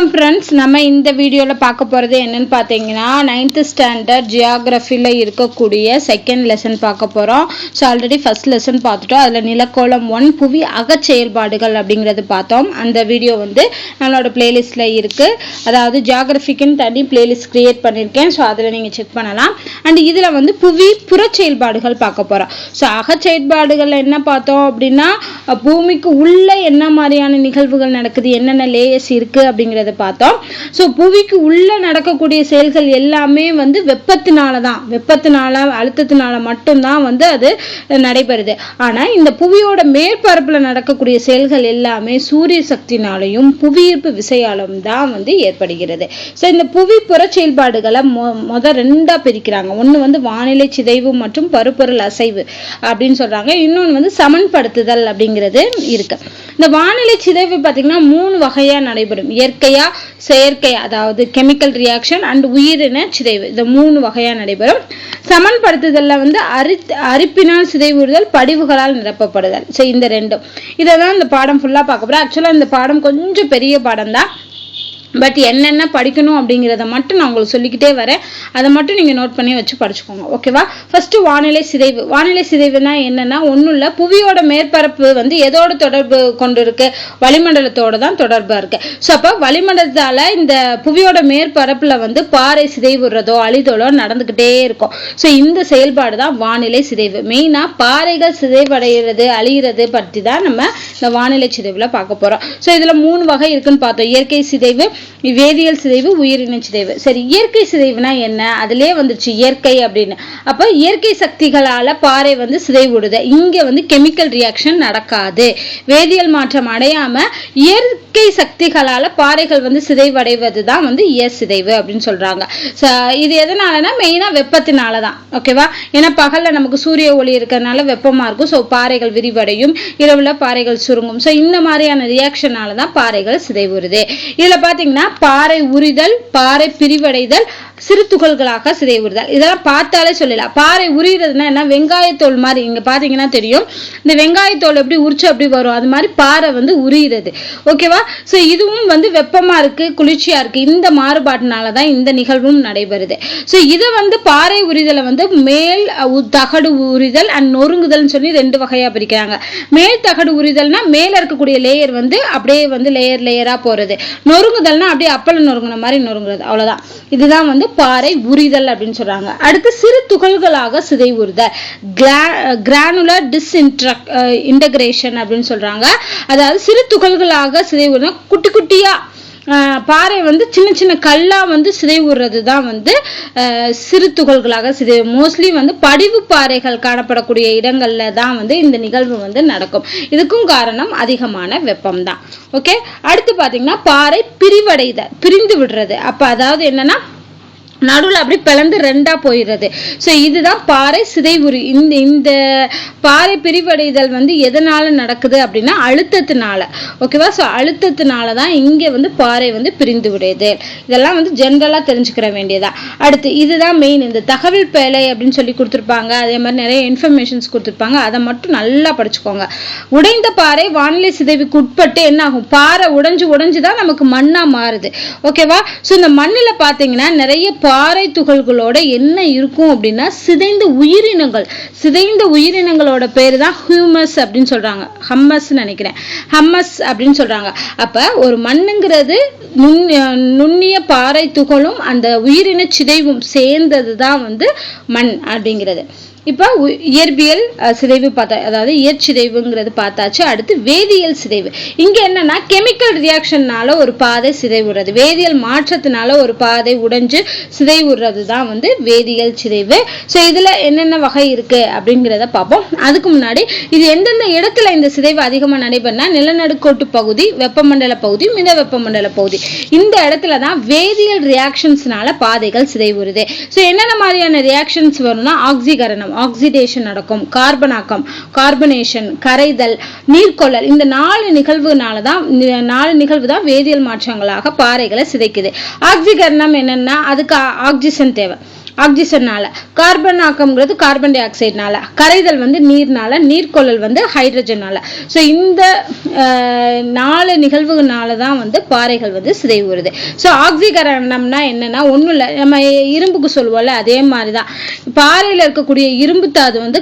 வணக்கம் ஃப்ரெண்ட்ஸ், நம்ம இந்த வீடியோவில் பார்க்க போகிறது என்னன்னு பார்த்தீங்கன்னா 9th ஸ்டாண்டர்ட் ஜியாகிரஃபியில் இருக்கக்கூடிய செகண்ட் லெசன் பார்க்க போகிறோம். ஸோ ஆல்ரெடி ஃபர்ஸ்ட் லெசன் பார்த்துட்டோம். அதில் நிலக்கோலம் 1 புவி அகச்செயல்பாடுகள் அப்படிங்கிறது பார்த்தோம். அந்த வீடியோ நம்மளோட பிளேலிஸ்ட்டில் இருக்குது. அதாவது ஜியாகிரஃபிக்குன்னு தனி பிளேலிஸ்ட் க்ரியேட் பண்ணியிருக்கேன். ஸோ அதில் நீங்கள் செக் பண்ணலாம். அண்ட் இதில் புவி புறச்செயல்பாடுகள் பார்க்க போகிறோம். ஸோ அகச்செயல்பாடுகள் என்ன பார்த்தோம் அப்படின்னா பூமிக்கு உள்ள என்ன மாதிரியான நிகழ்வுகள் நடக்குது, என்னென்ன லேயர்ஸ் இருக்கு அப்படிங்கறத பார்த்தோம். சோ புவிக்கு உள்ள நடக்கக்கூடிய செயல்கள் எல்லாமே வெப்பத்தினால தான், வெப்பத்தினால அழுத்தத்தினால மட்டும்தான் அது நடைபெறுது. ஆனா இந்த புவியோட மேற்பரப்புல நடக்கக்கூடிய செயல்கள் எல்லாமே சூரிய சக்தினாலையும் புவியீர்ப்பு விசையாலும் தான் ஏற்படுகிறது. சோ இந்த புவி புற செயல்பாடுகளை ரெண்டா பிரிக்கிறாங்க. ஒண்ணு வானிலை சிதைவு மற்றும் பருப்பொருள் அசைவு அப்படின்னு சொல்றாங்க. இன்னொன்னு சமன்படுத்துதல் அப்படிங்கிறது இருக்கு. இந்த வானிலை சிதைவு பாத்தீங்கன்னா 3 வகையா நடைபெறும். இயற்கையா, செயற்கை, அதாவது கெமிக்கல் ரியாக்ஷன் அண்ட் உயிரின சிதைவு. இந்த 3 வகையா நடைபெறும். சமன்படுத்துதல்ல அரிப்பினால் சிதைவுறுதல், படிவுகளால் நிரப்பப்படுதல். இந்த ரெண்டும் இதான் இந்த பாடம் ஃபுல்லா பார்க்க போறோம். ஆக்சுவலா இந்த பாடம் கொஞ்சம் பெரிய பாடம் தான். பட் என்னென்ன படிக்கணும் அப்படிங்கிறத மட்டும் நான் உங்களுக்கு சொல்லிக்கிட்டே வரேன். அதை மட்டும் நீங்கள் நோட் பண்ணி வச்சு படிச்சுக்கோங்க, ஓகேவா? ஃபர்ஸ்ட் வானிலை சிதைவு. வானிலை சிதைவுனா என்னன்னா ஒன்றும் இல்லை, புவியோட மேற்பரப்பு எதோட தொடர்பு கொண்டு இருக்கு, வளிமண்டலத்தோட தான் தொடர்பா இருக்கு. ஸோ அப்போ வளிமண்டலத்தால இந்த புவியோட மேற்பரப்புல பாறை சிதைவுறதோ அழிதலோ நடந்துகிட்டே இருக்கும். ஸோ இந்த செயல்பாடு தான் வானிலை சிதைவு. மெயினா பாறைகள் சிதைவடைகிறது அழிகிறது பற்றி தான் நம்ம இந்த வானிலை சிதைவுல பார்க்க போறோம். ஸோ இதுல 3 வகை இருக்குன்னு பார்த்தோம். இயற்கை சிதைவு, வேதியியல் சிதைவு, உயிரின சிதைவு. சரி, இயற்கை சிதைவுனா என்ன? அதுலயே வந்துருச்சு இயற்கை அப்படின்னு. அப்ப இயற்கை சக்திகளால பாறை சிதைவுடுது. இங்க கெமிக்கல் ரியாக்ஷன் நடக்காது. வேதியியல் மாற்றம் அடையாம இயற்கை சக்திகளால பாறைகள் சிதைவடைவதுதான் இயற் சிதைவு அப்படின்னு சொல்றாங்க. இது எதனாலனா மெயினா வெப்பத்தினாலதான், ஓகேவா? ஏன்னா பகல்ல நமக்கு சூரிய ஒளி இருக்கிறதுனால வெப்பமா இருக்கும். ஸோ பாறைகள் விரிவடையும், இரவுல பாறைகள் சுருங்கும். ஸோ இந்த மாதிரியான ரியாக்ஷனாலதான் பாறைகள் சிதைவுறுது. இதுல பாத்தீங்கன்னா பாறை உரிதல், பாறை பிரிவடைதல், சிறு துகள்களாக சிதைவுறுதல். இதெல்லாம் பார்த்தாலே சொல்லலாம். பாறை உரிகிறதுனா என்ன, வெங்காயத்தோல் மாதிரி. இங்க பாத்தீங்கன்னா தெரியும், இந்த வெங்காயத்தோல் எப்படி உரிச்சு அப்படி வரும், அது மாதிரி பாறை உரிகிறது, ஓகேவா? சோ இதுவும் வெப்பமா இருக்கு, குளிர்ச்சியா இருக்கு. இந்த மாறுபாட்டினாலதான் இந்த நிகழ்வும் நடைபெறுது. சோ இதை பாறை உரிதலை மேல் தகடு உரிதல் அண்ட் நொறுங்குதல் சொல்லி 2 வகையா பிரிக்கிறாங்க. மேல் தகடு உரிதல்னா மேல இருக்கக்கூடிய லேயர் அப்படியே லேயர் லேயரா போறது. நொறுங்குதல்னா அப்படியே அப்பளம் நொறுங்குன மாதிரி நொறுங்குறது, அவ்வளவுதான். இதுதான் பாறை உரிதல் அப்படின்னு சொல்றாங்க. அடுத்து சிறு துகள்களாக சிதைவுறுதல், கிரானுலர் டிஸ்இன்டகிரேஷன் அப்படின்னு சொல்றாங்க. அதாவது சிறு துகள்களாக சிதைவுறுதல், குட்டி குட்டியா பாறை சின்ன சின்ன கல்லா சிதைவுறது தான் சிறு துகள்களாக சிதைவு. மோஸ்ட்லி படிவு பாறைகள் காணப்படக்கூடிய இடங்கள்ல தான் இந்த நிகழ்வு நடக்கும். இதுக்கும் காரணம் அதிகமான வெப்பம் தான். ஓகே, அடுத்து பாத்தீங்கன்னா பாறை பிரிவடைதல், பிரிந்து விடுறது. அப்ப அதாவது என்னன்னா நடுவில் அப்படி பிளந்து 2ஆ போயிடுறது. ஸோ இதுதான் பாறை சிதைவுறு. இந்த பாறை பிரிவடைதல் எதனால நடக்குது அப்படின்னா அழுத்தத்தினால, ஓகேவா? ஸோ அழுத்தத்தினால தான் இங்கே பாறை பிரிந்து விடுது. இதெல்லாம் ஜென்ரலா தெரிஞ்சுக்கிற வேண்டியதா. அடுத்து இதுதான் மெயின். இந்த தகவல் பேழை அப்படின்னு சொல்லி கொடுத்துருப்பாங்க. அதே மாதிரி நிறைய இன்ஃபர்மேஷன்ஸ் கொடுத்துருப்பாங்க. அதை மட்டும் நல்லா படிச்சுக்கோங்க. உடைந்த பாறை வானிலை சிதைவுக்கு உட்பட்டு என்ன ஆகும், பாறை உடைஞ்சுதான் நமக்கு மண்ணா மாறுது, ஓகேவா? ஸோ இந்த மண்ணில் பார்த்தீங்கன்னா நிறைய பாறை துகள்களோட என்ன இருக்கும் அப்படின்னா சிதைந்த உயிரினங்கள். சிதைந்த உயிரினங்களோட பேரு தான் ஹியூமஸ் அப்படின்னு சொல்றாங்க. ஹம்மஸ் நினைக்கிறேன், ஹம்மஸ் அப்படின்னு சொல்றாங்க. அப்ப ஒரு மண்ணுங்கிறது நுண்ணிய பாறை துகளும் அந்த உயிரின சிதைவும் சேர்ந்ததுதான் மண் அப்படிங்கிறது. இப்போ இயற்பியல் சிதைவு பார்த்தா, அதாவது இயற்சிதைவுங்கிறது பார்த்தாச்சு. அடுத்து வேதியியல் சிதைவு. இங்க என்னன்னா கெமிக்கல் ரியாக்ஷன்னால ஒரு பாதை சிதைவுறது, வேதியியல் மாற்றத்தினால ஒரு பாதை உடைஞ்சு சிதைவுறது தான் வேதியியல் சிதைவு. ஸோ இதுல என்னென்ன வகை இருக்கு அப்படிங்கிறத பார்ப்போம். அதுக்கு முன்னாடி இது எந்தெந்த இடத்துல இந்த சிதைவு அதிகமா நடைபெறனா நிலநடுக்கோட்டு பகுதி, வெப்பமண்டல பகுதி, மித வெப்பமண்டல பகுதி. இந்த இடத்துல தான் வேதியியல் ரியாக்ஷன்ஸ்னால பாதைகள் சிதைவுறுது. ஸோ என்னென்ன மாதிரியான ரியாக்ஷன்ஸ் வரும்னா ஆக்சிகரணம், ஆக்சிடேஷன் நடக்கும், கார்பனாக்கம், கார்பனேஷன், கரைதல், நீர்கொள்ளல். இந்த 4 நிகழ்வு தான் வேதியியல் மாற்றங்களாக பாறைகளை சிதைக்குது. ஆக்சிகரணம் என்னன்னா அதுக்கு ஆக்சிஜன் தேவை. ஆக்சிஜனால, கார்பன் ஆக்கம்ங்கிறது கார்பன் டை ஆக்சைடுனால, கரைதல் வந்து நீர்னால, நீர்க்கொள்ளல் வந்து ஹைட்ரஜனால. ஸோ இந்த 4 நிகழ்வுனால தான் வந்து பாறைகள் வந்து சிதைவுறுது. ஸோ ஆக்சிகரணம்னா என்னன்னா ஒன்றும் இல்லை, நம்ம இரும்புக்கு சொல்லுவோம்ல அதே மாதிரி தான். பாறையில் இருக்கக்கூடிய இரும்பு தாது வந்து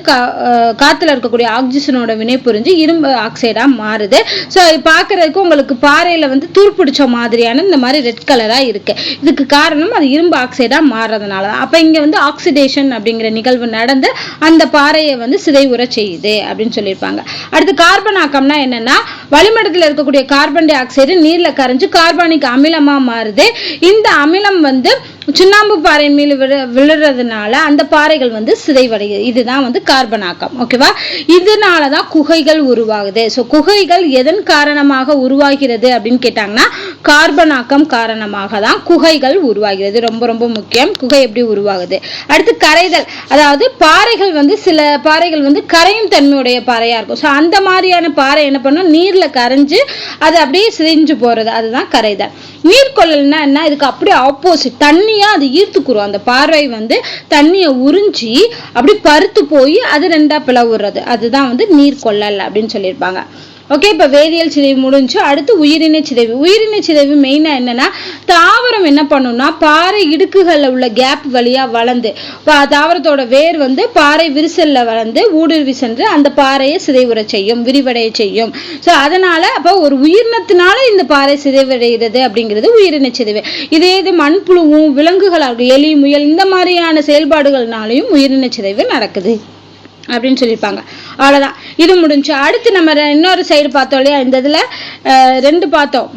காத்துல இருக்கக்கூடிய ஆக்சிஜனோட வினை புரிஞ்சு இரும்பு ஆக்சைடா மாறுது. ஸோ பார்க்கறதுக்கு உங்களுக்கு பாறையில வந்து தூர்பிடிச்ச மாதிரியான இந்த மாதிரி ரெட் கலரா இருக்கு. இதுக்கு காரணம் அது இரும்பு ஆக்சைடா மாறுறதுனால தான். அப்ப இங்க வந்து ஆக்சிடேஷன் அப்படிங்கிற நிகழ்வு நடந்து அந்த பாறையை வந்து சிதைவுற செய்யுது அப்படின்னு சொல்லியிருப்பாங்க. அடுத்து கார்பன் ஆக்கம்னா என்னன்னா வளிமண்டலத்தில் இருக்கக்கூடிய கார்பன் டை ஆக்சைடு நீர்ல கரைஞ்சு கார்பானிக் அமிலமா மாறுது. இந்த அமிலம் வந்து சுண்ணாம்பு பாறை மீது விழுறதுனால அந்த பாறைகள் வந்து சிதைவடையுது. இதுதான் வந்து கார்பன் ஆக்கம். ஓகேவா? இதனாலதான் குகைகள் உருவாகுது. ஸோ குகைகள் எதன் காரணமாக உருவாகிறது அப்படின்னு கேட்டாங்கன்னா கார்பன் ஆக்கம் காரணமாக தான் குகைகள் உருவாகிறது. ரொம்ப ரொம்ப முக்கியம். குகை எப்படி உருவாகுது? அடுத்து கரைதல், அதாவது பாறைகள் வந்து சில பாறைகள் வந்து கரையும் தன்மையுடைய பாறையா இருக்கும். ஸோ அந்த மாதிரியான பாறை என்ன பண்ணும், நீர்ல கரைஞ்சு அது அப்படியே சிதைஞ்சு போறது, அதுதான் கரைதல். நீர்க்கொள்ளல்னா என்ன, இதுக்கு அப்படியே ஆப்போசிட், தண்ணியா அது ஈர்த்துக்குறோம். அந்த பார்வை வந்து தண்ணியை உறிஞ்சி அப்படி பருத்து போய் அது ரெண்டா பிளவுறது, அதுதான் வந்து நீர்க்கொள்ளல் அப்படின்னு சொல்லியிருப்பாங்க. ஓகே, இப்போ வேதியியல் சிதைவு முடிஞ்சு. அடுத்து உயிரினை சிதைவு. உயிரினை சிதைவு மெயினா என்னன்னா தாவரம் என்ன பண்ணும்னா பாறை இடுக்குகள்ல உள்ள கேப் வழியா வளர்ந்து தாவரத்தோட வேர் வந்து பாறை விரிசல்ல வளர்ந்து ஊடுருவி சென்று அந்த பாறையை சிதைவுற செய்யும், விரிவடைய செய்யும். ஸோ அதனால அப்போ ஒரு உயிரினத்தினால இந்த பாறை சிதைவடைகிறது அப்படிங்கிறது உயிரினை சிதைவு. இதே இது மண்புழுவும் விலங்குகள் எலி முயல் இந்த மாதிரியான செயல்பாடுகள்னாலையும் உயிரினை சிதைவு நடக்குது அப்படின்னு சொல்லியிருப்பாங்க. அவ்வளவுதான், இது முடிஞ்சு. அடுத்து நம்ம இன்னொரு சைடு பார்த்தோம் இல்லையா, இந்த இதுல 2 பார்த்தோம்.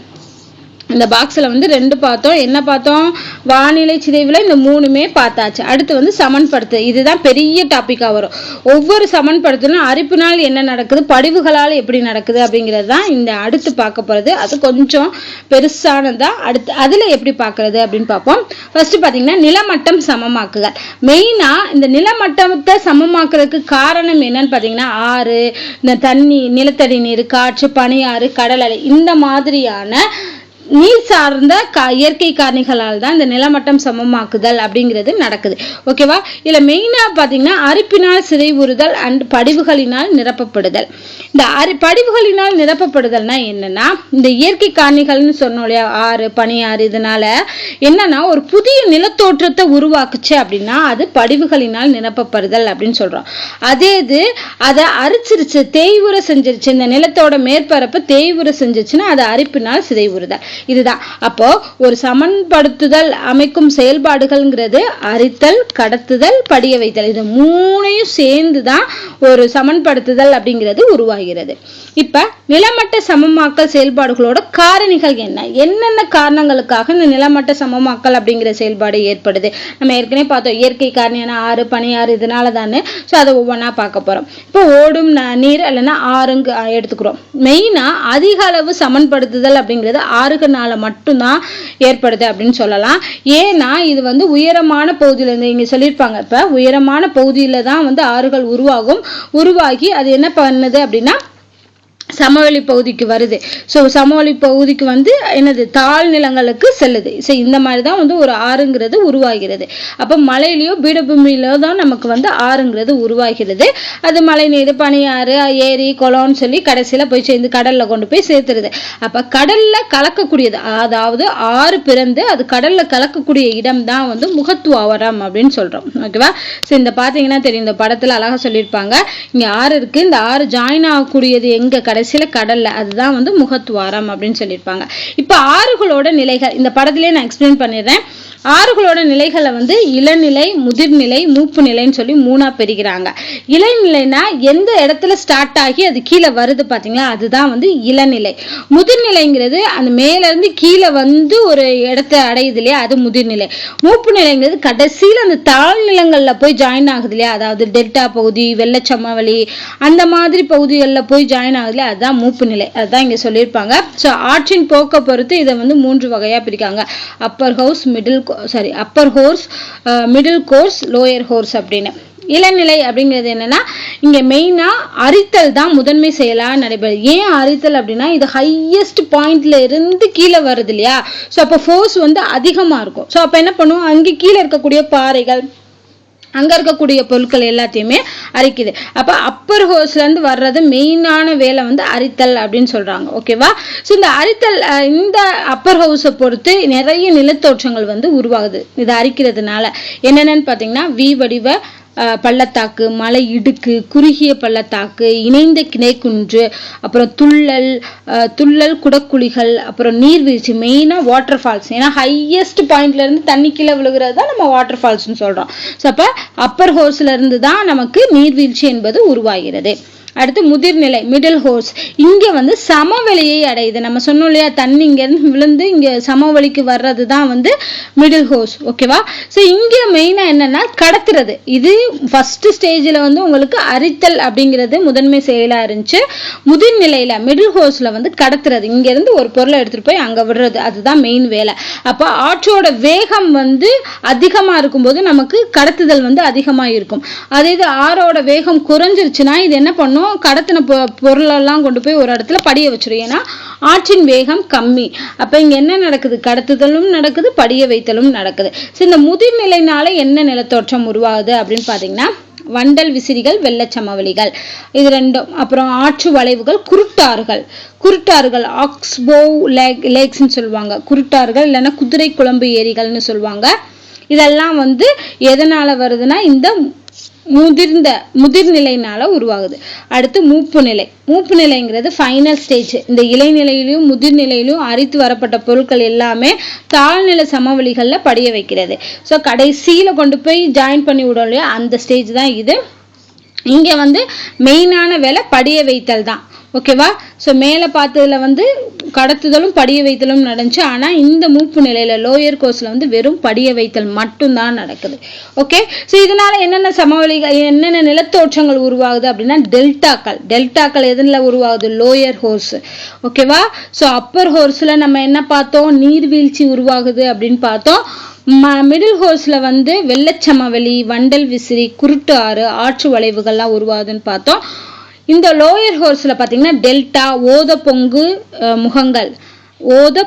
இந்த பாக்ஸ்ல வந்து 2 பார்த்தோம். என்ன பார்த்தோம்? வானிலை சிதைவுல இந்த 3மே பார்த்தாச்சு. அடுத்து வந்து சமன்படுத்து, இதுதான் பெரிய டாபிக்கா வரும். ஒவ்வொரு சமன்படுத்தலும் அரிப்பினால் என்ன நடக்குது, படிவுகளால் எப்படி நடக்குது அப்படிங்கிறது தான் இந்த அடுத்து பார்க்க போறது. அது கொஞ்சம் பெருசானதா. அடுத்து அதுல எப்படி பார்க்கறது அப்படின்னு பார்ப்போம். ஃபர்ஸ்ட் பாத்தீங்கன்னா நிலமட்டம் சமமாக்குதல். மெயினா இந்த நிலமட்டத்தை சமமாக்குறதுக்கு காரணம் என்னன்னு பாத்தீங்கன்னா ஆறு, இந்த தண்ணி, நிலத்தடி நீர், காற்று, பனியாறு, கடல் அலை, இந்த மாதிரியான நீர் சார்ந்த இயற்கை காரணிகளால் தான் இந்த நிலமட்டம் சமமாக்குதல் அப்படிங்கிறது நடக்குது. ஓகேவா? இதுல மெயினா பாத்தீங்கன்னா அரிப்பினால் சிதைவுறுதல் அண்ட் படிவுகளினால் நிரப்பப்படுதல். இந்த படிவுகளினால் நிரப்பப்படுதல்னா என்னன்னா இந்த இயற்கை காரணிகள்னு சொன்னோம் இல்லையா, ஆறு, பனியாறு, இதனால என்னன்னா ஒரு புதிய நிலத்தோற்றத்தை உருவாக்குச்சு அப்படின்னா அது படிவுகளினால் நிரப்பப்படுதல் அப்படின்னு சொல்றோம். அதே இது அதை அரிச்சிருச்சு, தேய்வுற செஞ்சிருச்சு, இந்த நிலத்தோட மேற்பரப்பு தேய்வுற செஞ்சிருச்சுன்னா அது அரிப்பினால் சிதைவுறுதல். இதுதான். அப்போ ஒரு சமன்படுத்துதல் அமைக்கும் செயல்பாடுகள்ங்கிறது அரித்தல், கடத்துதல், படிய வைத்தல், இது 3ஐயும் சேர்ந்துதான் ஒரு சமன்படுத்துதல் அப்படிங்கிறது உருவாகிறது. இப்ப நிலமட்ட சமமாக்கல் செயல்பாடுகளோட காரணிகள் என்னென்ன காரணங்களுக்காக இந்த நிலமட்ட சமமாக்கல் அப்படிங்கிற செயல்பாடு ஏற்படுது நம்ம ஏற்கனவே பார்த்தோம். இயற்கை காரணியான ஆறு, பனியாறு, இதனால தானே. ஸோ அதை ஒவ்வொன்றா பார்க்க போறோம். இப்போ ஓடும் நீர் இல்லைன்னா ஆறுங்க எடுத்துக்கிறோம். மெயினா அதிக அளவு சமன்படுத்துதல் அப்படிங்கிறது ஆறுகள்னால மட்டும்தான் ஏற்படுது அப்படின்னு சொல்லலாம். ஏன்னா இது வந்து உயரமான பகுதியில இருந்து இங்க சொல்லியிருப்பாங்க. இப்ப உயரமான பகுதியில தான் வந்து ஆறுகள் உருவாகி அது என்ன பண்ணுது அப்படின்னா சமவெளி பகுதிக்கு வருது. ஸோ சமவெளி பகுதிக்கு வந்து என்னது தாழ் நிலங்களுக்கு செல்லுது. ஸோ இந்த மாதிரி தான் வந்து ஒரு ஆறுங்கிறது உருவாகிறது. அப்போ மலையிலையோ பீடபூமியிலோ தான் நமக்கு வந்து ஆறுங்கிறது உருவாகிறது. அது மழை நீர், பனியாறு, ஏரி, குளம்னு சொல்லி கடைசியில் போய் சேர்ந்து கடல்ல கொண்டு போய் சேர்த்துருது. அப்போ கடல்ல கலக்கக்கூடியது, அதாவது ஆறு பிறந்து அது கடல்ல கலக்கக்கூடிய இடம் தான் வந்து முகத்துவாரம் அப்படின்னு சொல்றோம். ஓகேவா? ஸோ இந்த பார்த்தீங்கன்னா தெரியும், இந்த படத்துல அழகா சொல்லியிருப்பாங்க. இங்க ஆறு இருக்கு, இந்த ஆறு ஜாயின் ஆகக்கூடியது எங்க கடைசியில கடல்ல, அதுதான் வந்து முகத்துவாரம் அப்படின்னு சொல்லியிருப்பாங்க. இப்ப ஆறுகளோட நிலைகள் இந்த படத்திலேயே நான் எக்ஸ்பிளைன் பண்ணிடுறேன். ஆறுகளோட நிலைகளை வந்து இளநிலை, முதிர்நிலை, மூப்பு நிலைன்னு சொல்லி 3ஆ பிரிக்கிறாங்க. இளநிலைனா எந்த இடத்துல ஸ்டார்ட் ஆகி அது கீழே வருது பாத்தீங்களா, அதுதான் வந்து இளநிலை. முதிர்நிலைங்கிறது அந்த மேல இருந்து கீழே வந்து ஒரு இடத்தை அடையுது இல்லையா, அது முதிர்நிலை. மூப்பு நிலைங்கிறது கடைசியில அந்த தாழ்நிலங்கள்ல போய் ஜாயின் ஆகுது இல்லையா, அதாவது டெல்டா பகுதி, வெள்ளச்சமவெளி, அந்த மாதிரி பகுதிகளில் போய் ஜாயின் ஆகுது இல்லையா, அதுதான் மூப்பு நிலை. அதுதான் இங்க சொல்லியிருப்பாங்க. ஸோ ஆற்றின் போக்க பொறுத்து இதை வந்து 3 வகையா பிரிக்காங்க. அப்பர் ஹவுஸ், upper course, middle course, lower course அப்படின்னு. இளநிலை அப்படிங்கிறது என்னன்னா இங்க மெயினா அரித்தல் தான் முதன்மை செயலா நடைபெறும். ஏன் அரித்தல் அப்படின்னா இது ஹையஸ்ட் பாயிண்ட்ல இருந்து கீழே வருது இல்லையா, ஸோ அப்போ ஃபோர்ஸ் வந்து அதிகமா இருக்கும். ஸோ அப்போ என்ன பண்ணுவோம், அங்கே கீழே இருக்கக்கூடிய பாறைகள், அங்க இருக்கக்கூடிய பொருட்கள் எல்லாத்தையுமே அரிக்குது. அப்ப அப்பர் ஹோஸ்ல இருந்து வர்றது மெயினான வேலை வந்து அரித்தல் அப்படின்னு சொல்றாங்க. ஓகேவா? ஸோ இந்த அரித்தல் இந்த அப்பர் ஹவுஸை பொறுத்து நிறைய நிலத்தோற்றங்கள் வந்து உருவாகுது இதை அரிக்கிறதுனால. என்னென்னு பார்த்தீங்கன்னா வி வடிவ பள்ளத்தாக்கு, மலை இடுக்கு, குறுகிய பள்ளத்தாக்கு, இணைந்த கிணைக்குன்று, அப்புறம் துள்ளல் குடக்குழிகள், அப்புறம் நீர்வீழ்ச்சி, மெயினா வாட்டர் ஃபால்ஸ். ஏன்னா ஹையஸ்ட் பாயிண்ட்ல இருந்து தண்ணி கீழே விழுகிறது தான் நம்ம வாட்டர் ஃபால்ஸ்னு சொல்றோம். ஸோ அப்ப அப்பர் ஹோர்ஸ்ல இருந்து தான் நமக்கு நீர்வீழ்ச்சி என்பது உருவாகிறது. அடுத்து முதிர்நிலை மிடில் ஹோர்ஸ். இங்க வந்து சமவெளியை அடையுது. நம்ம சொன்னோம் இல்லையா, தண்ணி இங்க இருந்து விழுந்து இங்க சமவெளிக்கு வர்றது தான் வந்து மிடில் ஹோர்ஸ். ஓகேவா? ஸோ இங்க மெயினா என்னன்னா கடத்துறது. இது ஃபர்ஸ்ட் ஸ்டேஜ்ல வந்து உங்களுக்கு அரித்தல் அப்படிங்கிறது முதன்மை செயலா இருந்துச்சு. முதிர்நிலையில மிடில் ஹோர்ஸ்ல வந்து கடத்துறது, இங்க இருந்து ஒரு பொருளை எடுத்துட்டு போய் அங்க விடுறது, அதுதான் மெயின் வேலை. அப்ப ஆற்றோட வேகம் வந்து அதிகமா இருக்கும்போது நமக்கு கடத்துதல் வந்து அதிகமா இருக்கும். அதே இது ஆறோட வேகம் குறைஞ்சிருச்சுன்னா இது என்ன பண்ணும், கடத்தின பொருளெல்லாம் கொண்டு போய் ஒரு இடத்துல படிய வச்சிரும். ஏன்னா ஆற்றின் வேகம் கம்மி. அப்ப இங்க என்ன நடக்குது, கடத்துதலும் நடக்குது, படிய வைத்தலும் நடக்குது. இந்த முதிர்நிலைனால என்ன நிலத்தோற்றம் உருவாகுது அப்படின்னு பாத்தீங்கன்னா வண்டல் விசிறிகள், வெள்ளச்சமவெளிகள், இது ரெண்டும். அப்புறம் ஆற்று வளைவுகள், குருட்டாறுகள் ஆக்ஸ்போ லேக்ஸ்ன்னு சொல்லுவாங்க. குருட்டாறுகள் இல்லைன்னா குதிரை குழம்பு ஏரிகள்னு சொல்லுவாங்க. இதெல்லாம் வந்து எதனால வருதுன்னா இந்த முதிர்நிலைனால உருவாகுது. அடுத்து மூப்பு நிலைங்கிறது ஃபைனல் ஸ்டேஜ். இந்த இலைநிலையிலும் முதிர்நிலையிலும் அரித்து வரப்பட்ட பொருட்கள் எல்லாமே தாழ்நிலை சமவெளிகள்ல படிய வைக்கிறது. ஸோ கடைசியில கொண்டு போய் ஜாயின் பண்ணி விடும் இல்லையா, அந்த ஸ்டேஜ் தான் இது. இங்க வந்து மெயினான வேலை படிய வைத்தல் தான். ஓகேவா? ஸோ மேலே பார்த்ததுல வந்து கடத்துதலும் படிய வைத்தலும் நடந்துச்சு. ஆனால் இந்த மூப்பு நிலையில லோயர் கோர்ஸ்ல வந்து வெறும் படிய வைத்தல் மட்டும்தான் நடக்குது. ஓகே? ஸோ இதனால என்னென்ன சமவெளிகள், என்னென்ன நிலத்தோற்றங்கள் உருவாகுது அப்படின்னா டெல்டாக்கள் எதுல உருவாகுது, லோயர் ஹோர்ஸ். ஓகேவா? ஸோ அப்பர் ஹோர்ஸ்ல நம்ம என்ன பார்த்தோம், நீர்வீழ்ச்சி உருவாகுது அப்படின்னு பார்த்தோம். மிடில் ஹோர்ஸ்ல வந்து வெள்ளச்சமவெளி, வண்டல் விசிறி, குருட்டு ஆறு, ஆற்று வளைவுகள்லாம் உருவாகுதுன்னு பார்த்தோம். இந்த லோயர் ஹோர்ஸ்ல பாத்தீங்கன்னா டெல்டா, ஓத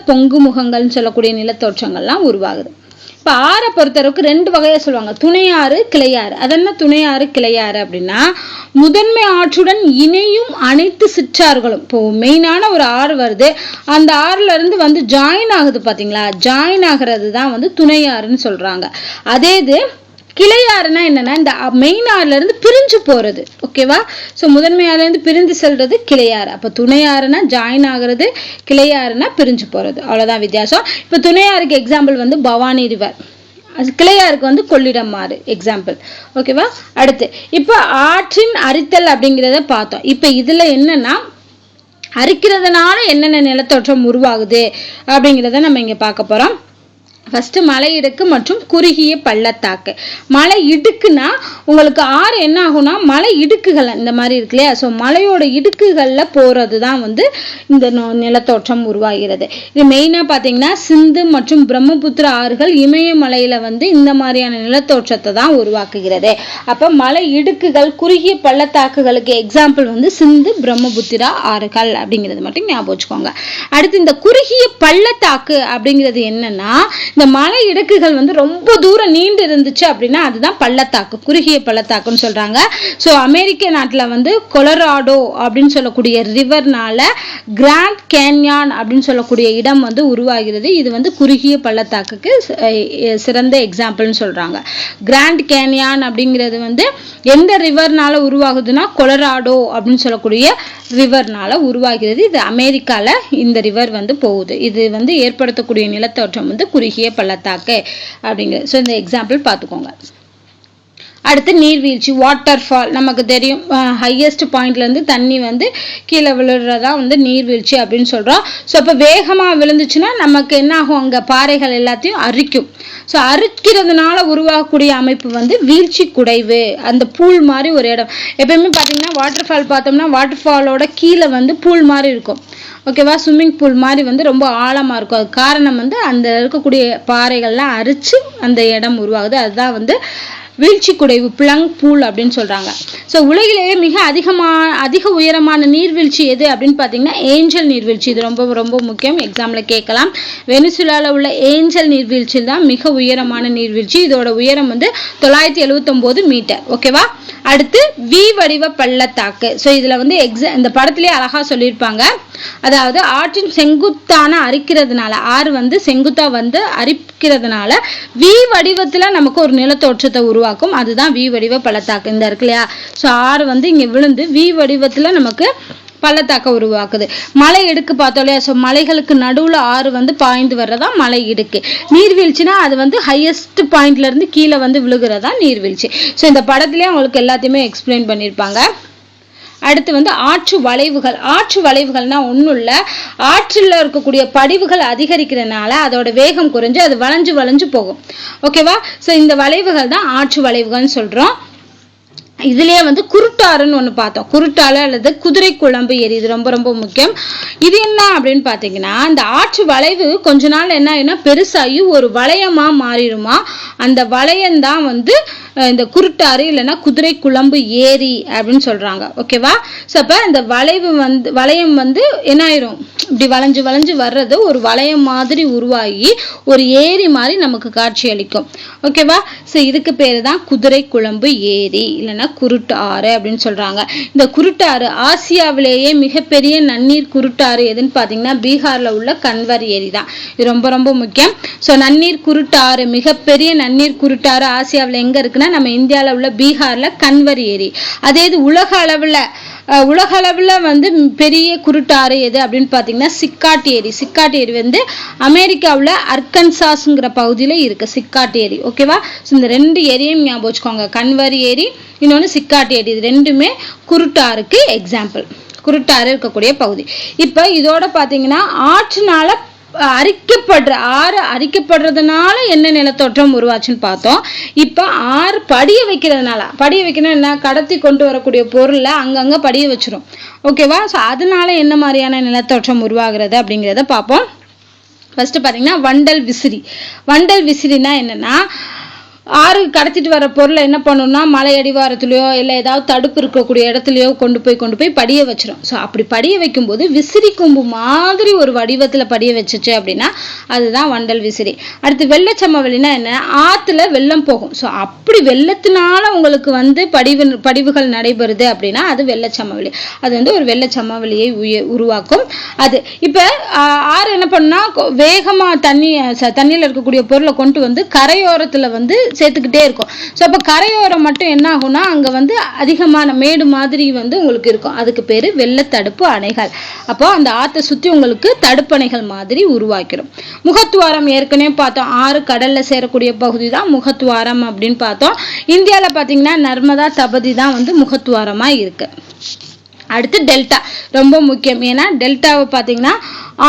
பொங்கு முகங்கள்னு சொல்லக்கூடிய நிலத்தோற்றங்கள்லாம் உருவாகுது. இப்ப ஆறை பொறுத்தளவுக்கு ரெண்டு வகையா சொல்லுவாங்க, துணையாறு, கிளையாறு. அதென்ன துணையாறு, கிளையாறு அப்படின்னா முதன்மை ஆற்றுடன் இணையும் அனைத்து சிற்றாறுகளும். இப்போ மெயினான ஒரு ஆறு வருது, அந்த ஆறுல இருந்து வந்து ஜாயின் ஆகுது பாத்தீங்களா, ஜாயின் ஆகுறது தான் வந்து துணையாறுன்னு சொல்றாங்க. அதே இது கிளையாறுனா என்னன்னா இந்த மெயின் ஆறுல இருந்து பிரிஞ்சு போறது. ஓகேவா? ஸோ முதன்மை ஆறுல இருந்து பிரிந்து செல்றது கிளையாறு. அப்ப துணையாறுனா ஜாயின் ஆகுறது, கிளையாறுனா பிரிஞ்சு போறது. அவ்வளவுதான் வித்தியாசம். இப்ப துணையாறுக்கு எக்ஸாம்பிள் வந்து பவானி ரிவர், கிளையாருக்கு வந்து கொள்ளிடம் ஆறு எக்ஸாம்பிள். ஓகேவா? அடுத்து இப்ப ஆற்றின் அரித்தல் அப்படிங்கிறத பார்த்தோம். இப்ப இதுல என்னன்னா அரிக்கிறதுனால என்னென்ன நிலத்தோற்றம் உருவாகுது அப்படிங்கிறத நம்ம இங்க பார்க்க போறோம். ஃபர்ஸ்ட் மலை இடுக்கு மற்றும் குறுகிய பள்ளத்தாக்கு. மலை இடுக்குன்னா உங்களுக்கு ஆறு என்ன ஆகும்னா மலை இடுக்குகள் இந்த மாதிரி இருக்கு இல்லையா, ஸோ மலையோட இடுக்குகள்ல போறது தான் வந்து இந்த நிலத்தோற்றம் உருவாகிறது. இது மெயினா பாத்தீங்கன்னா சிந்து மற்றும் பிரம்மபுத்திர ஆறுகள் இமயமலையில வந்து இந்த மாதிரியான நிலத்தோற்றத்தை தான் உருவாக்குகிறது. அப்ப மலை இடுக்குகள், குறுகிய பள்ளத்தாக்குகளுக்கு எக்ஸாம்பிள் வந்து சிந்து, பிரம்மபுத்திரா ஆறுகள் அப்படிங்கிறது மட்டும் ஞாபகம் வச்சுக்கோங்க. அடுத்து இந்த குறுகிய பள்ளத்தாக்கு அப்படிங்கிறது என்னன்னா இந்த மலை இடுக்குகள் வந்து ரொம்ப தூரம் நீண்டு இருந்துச்சு அப்படின்னா அதுதான் பள்ளத்தாக்கு, குறுகிய பள்ளத்தாக்குன்னு சொல்றாங்க. ஸோ அமெரிக்க நாட்டில் வந்து கொலராடோ அப்படின்னு சொல்லக்கூடிய ரிவர்னால கிராண்ட் கேன்யான் அப்படின்னு சொல்லக்கூடிய இடம் வந்து உருவாகிறது. இது வந்து குறுகிய பள்ளத்தாக்குக்கு சிறந்த எக்ஸாம்பிள்னு சொல்றாங்க. கிராண்ட் கேன்யான் அப்படிங்கிறது வந்து எந்த ரிவர்னால உருவாகுதுன்னா கொலராடோ அப்படின்னு சொல்லக்கூடிய ரிவர்னால உருவாகிறது. இது அமெரிக்கால இந்த ரிவர் வந்து போகுது. இது வந்து ஏற்படுத்தக்கூடிய நிலத்தோற்றம் வந்து குறுகிய பள்ளத்தாக்கு அப்படிங்கிறது. ஸோ இந்த எக்ஸாம்பிள் பார்த்துக்கோங்க. அடுத்து நீர்வீழ்ச்சி, வாட்டர் ஃபால். நமக்கு தெரியும் ஹையஸ்ட் பாயிண்ட்ல இருந்து தண்ணி வந்து கீழே விழுறதா வந்து நீர்வீழ்ச்சி அப்படின்னு சொல்றோம். ஸோ அப்போ வேகமா விழுந்துச்சுன்னா நமக்கு என்ன ஆகும், அங்க பாறைகள் எல்லாத்தையும் அரிக்கும். ஸோ அரிக்கிறதுனால உருவாகக்கூடிய அமைப்பு வந்து வீழ்ச்சி குடைவு, அந்த பூல் மாதிரி ஒரு இடம். எப்பயுமே பார்த்தீங்கன்னா வாட்டர் ஃபால் பார்த்தோம்னா வாட்டர் ஃபாலோட கீழே வந்து பூல் மாதிரி இருக்கும். ஓகேவா? ஸ்விம்மிங் பூல் மாதிரி வந்து ரொம்ப ஆழமா இருக்கும். அது காரணம் வந்து அந்த இருக்கக்கூடிய பாறைகள்லாம் அரிச்சு அந்த இடம் உருவாகுது. அதுதான் வந்து வீழ்ச்சி குடைவு பிளங் பூல் அப்படின்னு சொல்றாங்க. ஸோ உலகிலேயே மிக அதிக உயரமான நீர்வீழ்ச்சி எது அப்படின்னு பார்த்தீங்கன்னா ஏஞ்சல் நீர்வீழ்ச்சி. இது ரொம்ப ரொம்ப முக்கியம், எக்ஸாம்ல கேட்கலாம். வெனிசுலால உள்ள ஏஞ்சல் நீர்வீழ்ச்சி தான் மிக உயரமான நீர்வீழ்ச்சி. இதோட உயரம் வந்து 979 மீட்டர். ஓகேவா. அடுத்து வி வடிவ பள்ளத்தாக்கு. ஸோ இதுல வந்து இந்த படத்திலேயே அழகா சொல்லியிருப்பாங்க. அதாவது ஆற்றின் செங்குத்தான அரிக்கிறதுனால, ஆறு வந்து செங்குத்தா வந்து அரிக்கிறதுனால வி வடிவத்துல நமக்கு ஒரு நிலத்தோற்றத்தை உருவாக்கும். அதுதான் வி வடிவ பள்ளத்தாக்கு. இந்த இருக்கு இல்லையா. ஸோ ஆறு வந்து இங்க விழுந்து வி வடிவத்துல நமக்கு பள்ளத்தாக்க உருவாக்குது. மலை இடுக்கு பார்த்தோம் இல்லையா. ஸோ மலைகளுக்கு நடுவுல ஆறு வந்து பாய்ந்து வர்றதா மலை இடுக்கு. நீர்வீழ்ச்சினா அது வந்து ஹையஸ்ட் பாயிண்ட்ல இருந்து கீழே வந்து விழுகிறதா நீர்வீழ்ச்சி. ஸோ இந்த படத்திலேயே உங்களுக்கு எல்லாத்தையுமே எக்ஸ்பிளைன் பண்ணியிருப்பாங்க. அடுத்து வந்து ஆற்று வளைவுகள். ஆற்று வளைவுகள்னா ஒன்றும் இல்லை, ஆற்றில் இருக்கக்கூடிய படிவுகள் அதிகரிக்கிறதுனால அதோட வேகம் குறைஞ்சு அது வளைஞ்சு போகும். ஓகேவா. ஸோ இந்த வளைவுகள் தான் ஆற்று வளைவுகள்னு சொல்றோம். இதுலயே வந்து குருட்டாறுன்னு ஒண்ணு பார்த்தோம். குருட்டாறு அல்லது குதிரை குழம்பு ஏரி, இது ரொம்ப ரொம்ப முக்கியம். இது என்ன அப்படின்னு பாத்தீங்கன்னா, இந்த ஆற்று வளைவு கொஞ்ச நாள் என்ன ஆகுனா பெருசாகி ஒரு வளையமா மாறிடுமா. அந்த வளையம் தான் வந்து இந்த குருட்டாறு இல்லைன்னா குதிரை குழம்பு ஏரி அப்படின்னு சொல்றாங்க. ஓகேவா. ஸோ அப்ப இந்த வளையம் வந்து என்ன ஆயிரும், இப்படி வளைஞ்சு வர்றது ஒரு வளையம் மாதிரி உருவாகி ஒரு ஏரி மாதிரி நமக்கு காட்சி அளிக்கும். ஓகேவா. ஸோ இதுக்கு பேரு தான் குதிரை குழம்பு ஏரி இல்லைன்னா குருட்டாறு அப்படின்னு சொல்றாங்க. இந்த குருட்டாறு ஆசியாவிலேயே மிகப்பெரிய நன்னீர் குருட்டாறு எதுன்னு பாத்தீங்கன்னா பீகார்ல உள்ள கன்வர் ஏரி தான். இது ரொம்ப ரொம்ப முக்கியம். ஸோ நன்னீர் குருட்டாறு, மிகப்பெரிய நன்னீர் குருட்டாறு ஆசியாவில் எங்க இருக்குன்னா நம்ம இந்தியாவில் உள்ள பீகார்ல கன்வர் ஏரி. அதே இது உலக அளவுல வந்து பெரிய குருட்டாறு எது அப்படின்னு பாத்தீங்கன்னா சிக்காட் ஏரி. சிக்காட் ஏரி வந்து அமெரிக்காவில் அர்கன்சாஸ்ங்கிற பகுதியில இருக்கு சிக்காட் ஏரி. ஓகேவா. இந்த ரெண்டு ஏரியும் ஞாபகம் வச்சுக்கோங்க, கன்வர் ஏரி இன்னொன்னு சிக்காட் ஏரி. இது ரெண்டுமே குருட்டாருக்கு எக்ஸாம்பிள், குருட்டாறு இருக்கக்கூடிய பகுதி. இப்ப இதோட பாத்தீங்கன்னா ஆற்றுனால ஆறு அரிக்கப்படுறதுனால என்ன நிலத்தோற்றம் உருவாச்சுன்னு பார்த்தோம். இப்ப ஆறு படிய வைக்கணும் என்ன, கடத்தி கொண்டு வரக்கூடிய பொருளை அங்கங்க படிய வச்சிரும். ஓகேவா. ஸோ அதனால என்ன மாதிரியான நிலத்தோற்றம் உருவாகிறது அப்படிங்கிறத பார்ப்போம். ஃபர்ஸ்ட் பாத்தீங்கன்னா வண்டல் விசிறினா என்னன்னா, ஆறு கடத்திட்டு வர பொருளை என்ன பண்ணணும்னா மலை அடிவாரத்துலயோ இல்லை ஏதாவது தடுப்பு இருக்கக்கூடிய இடத்துலயோ கொண்டு போய் படிய வச்சிடும். ஸோ அப்படி படிய வைக்கும்போது விசிறி கொம்பு மாதிரி ஒரு வடிவத்துல படிய வச்சுச்சு அப்படின்னா அதுதான் வண்டல் விசிறி. அடுத்து வெள்ளச்சமவெளினா என்ன, ஆத்துல வெள்ளம் போகும். ஸோ அப்படி வெள்ளத்தினால உங்களுக்கு வந்து படிவுகள் நடைபெறுது அப்படின்னா அது வெள்ளச்சமவெளி. அது வந்து ஒரு வெள்ளச்சமவெளியை உருவாக்கும். அது இப்ப ஆறு என்ன பண்ணா வேகமா தண்ணியில இருக்கக்கூடிய பொருளை கொண்டு வந்து கரையோரத்துல வந்து சேர்த்துக்கிட்டே இருக்கும். ஸோ அப்போ கரையோரம் மட்டும் என்ன ஆகும்னா அங்க வந்து அதிகமான மேடு மாதிரி வந்து உங்களுக்கு இருக்கும். அதுக்கு பேரு வெள்ளத்தடுப்பு அணைகள். அப்போ அந்த ஆற்றை சுத்தி உங்களுக்கு தடுப்பணைகள் மாதிரி உருவாக்கிடும். முகத்துவாரம் ஏற்கனவே பார்த்தோம், ஆறு கடல்ல சேரக்கூடிய பகுதி தான் முகத்துவாரம் அப்படின்னு பார்த்தோம். இந்தியால பாத்தீங்கன்னா நர்மதா தபதி தான் வந்து முகத்துவாரமா இருக்கு. அடுத்து டெல்டா ரொம்ப முக்கியம். ஏன்னா டெல்டாவை பாத்தீங்கன்னா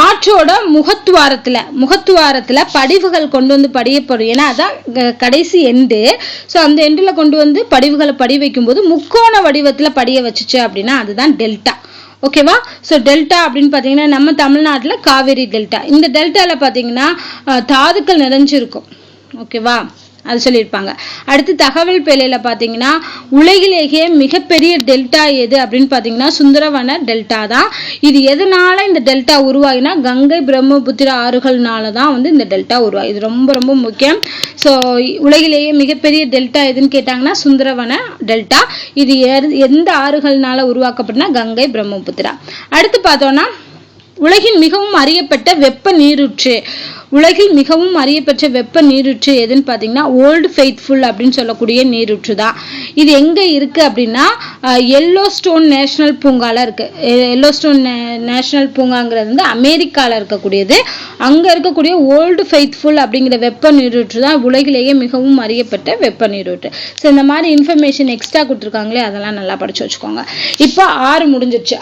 ஆற்றோட முகத்துவாரத்துல படிவுகள் கொண்டு வந்து படியப்படும். ஏன்னா அதான் கடைசி எண்டு. ஸோ அந்த எண்டுல கொண்டு வந்து படிவுகளை படி வைக்கும் போது முக்கோண வடிவத்துல படிய வச்சுச்சு அப்படின்னா அதுதான் டெல்டா. ஓகேவா. ஸோ டெல்டா அப்படின்னு பாத்தீங்கன்னா நம்ம தமிழ்நாட்டுல காவேரி டெல்டா. இந்த டெல்டால பாத்தீங்கன்னா தாதுக்கள் நிறைஞ்சிருக்கும். ஓகேவா. அது சொல்லியிருப்பாங்க. அடுத்து தகவல் பேழையில பாத்தீங்கன்னா உலகிலேயே மிகப்பெரிய டெல்டா எது அப்படின்னு பாத்தீங்கன்னா சுந்தரவன டெல்டா தான். இது எதனால இந்த டெல்டா உருவாகினா கங்கை பிரம்மபுத்திரா ஆறுகள்னால தான் வந்து இந்த டெல்டா உருவாகி. இது ரொம்ப ரொம்ப முக்கியம். ஸோ உலகிலேயே மிகப்பெரிய டெல்டா எதுன்னு கேட்டாங்கன்னா சுந்தரவன டெல்டா. இது எந்த ஆறுகள்னால உருவாக்கப்பட்டனா கங்கை பிரம்மபுத்திரா. அடுத்து பார்த்தோம்னா உலகின் மிகவும் அறியப்பட்ட வெப்ப நீரூற்று. உலகில் மிகவும் அறியப்பட்ட வெப்ப நீரூற்று எதுன்னு பாத்தீங்கன்னா ஓல்டு ஃபெய்த்ஃபுல் அப்படின்னு சொல்லக்கூடிய நீரூற்று தான். இது எங்க இருக்கு அப்படின்னா எல்லோ ஸ்டோன் நேஷனல் பூங்கால இருக்கு. எல்லோ ஸ்டோன் நேஷனல் பூங்காங்கிறது வந்து அமெரிக்கால இருக்கக்கூடியது. அங்க இருக்கக்கூடிய ஓல்டு ஃபெய்த்ஃபுல் அப்படிங்கிற வெப்ப நீரூற்று தான் உலகிலேயே மிகவும் அறியப்பட்ட வெப்ப நீரூற்று. ஸோ இந்த மாதிரி இன்ஃபர்மேஷன் எக்ஸ்ட்ரா கொடுத்துருக்காங்களே அதெல்லாம் நல்லா படிச்சு வச்சுக்கோங்க. இப்போ ஆறு முடிஞ்சிருச்சு.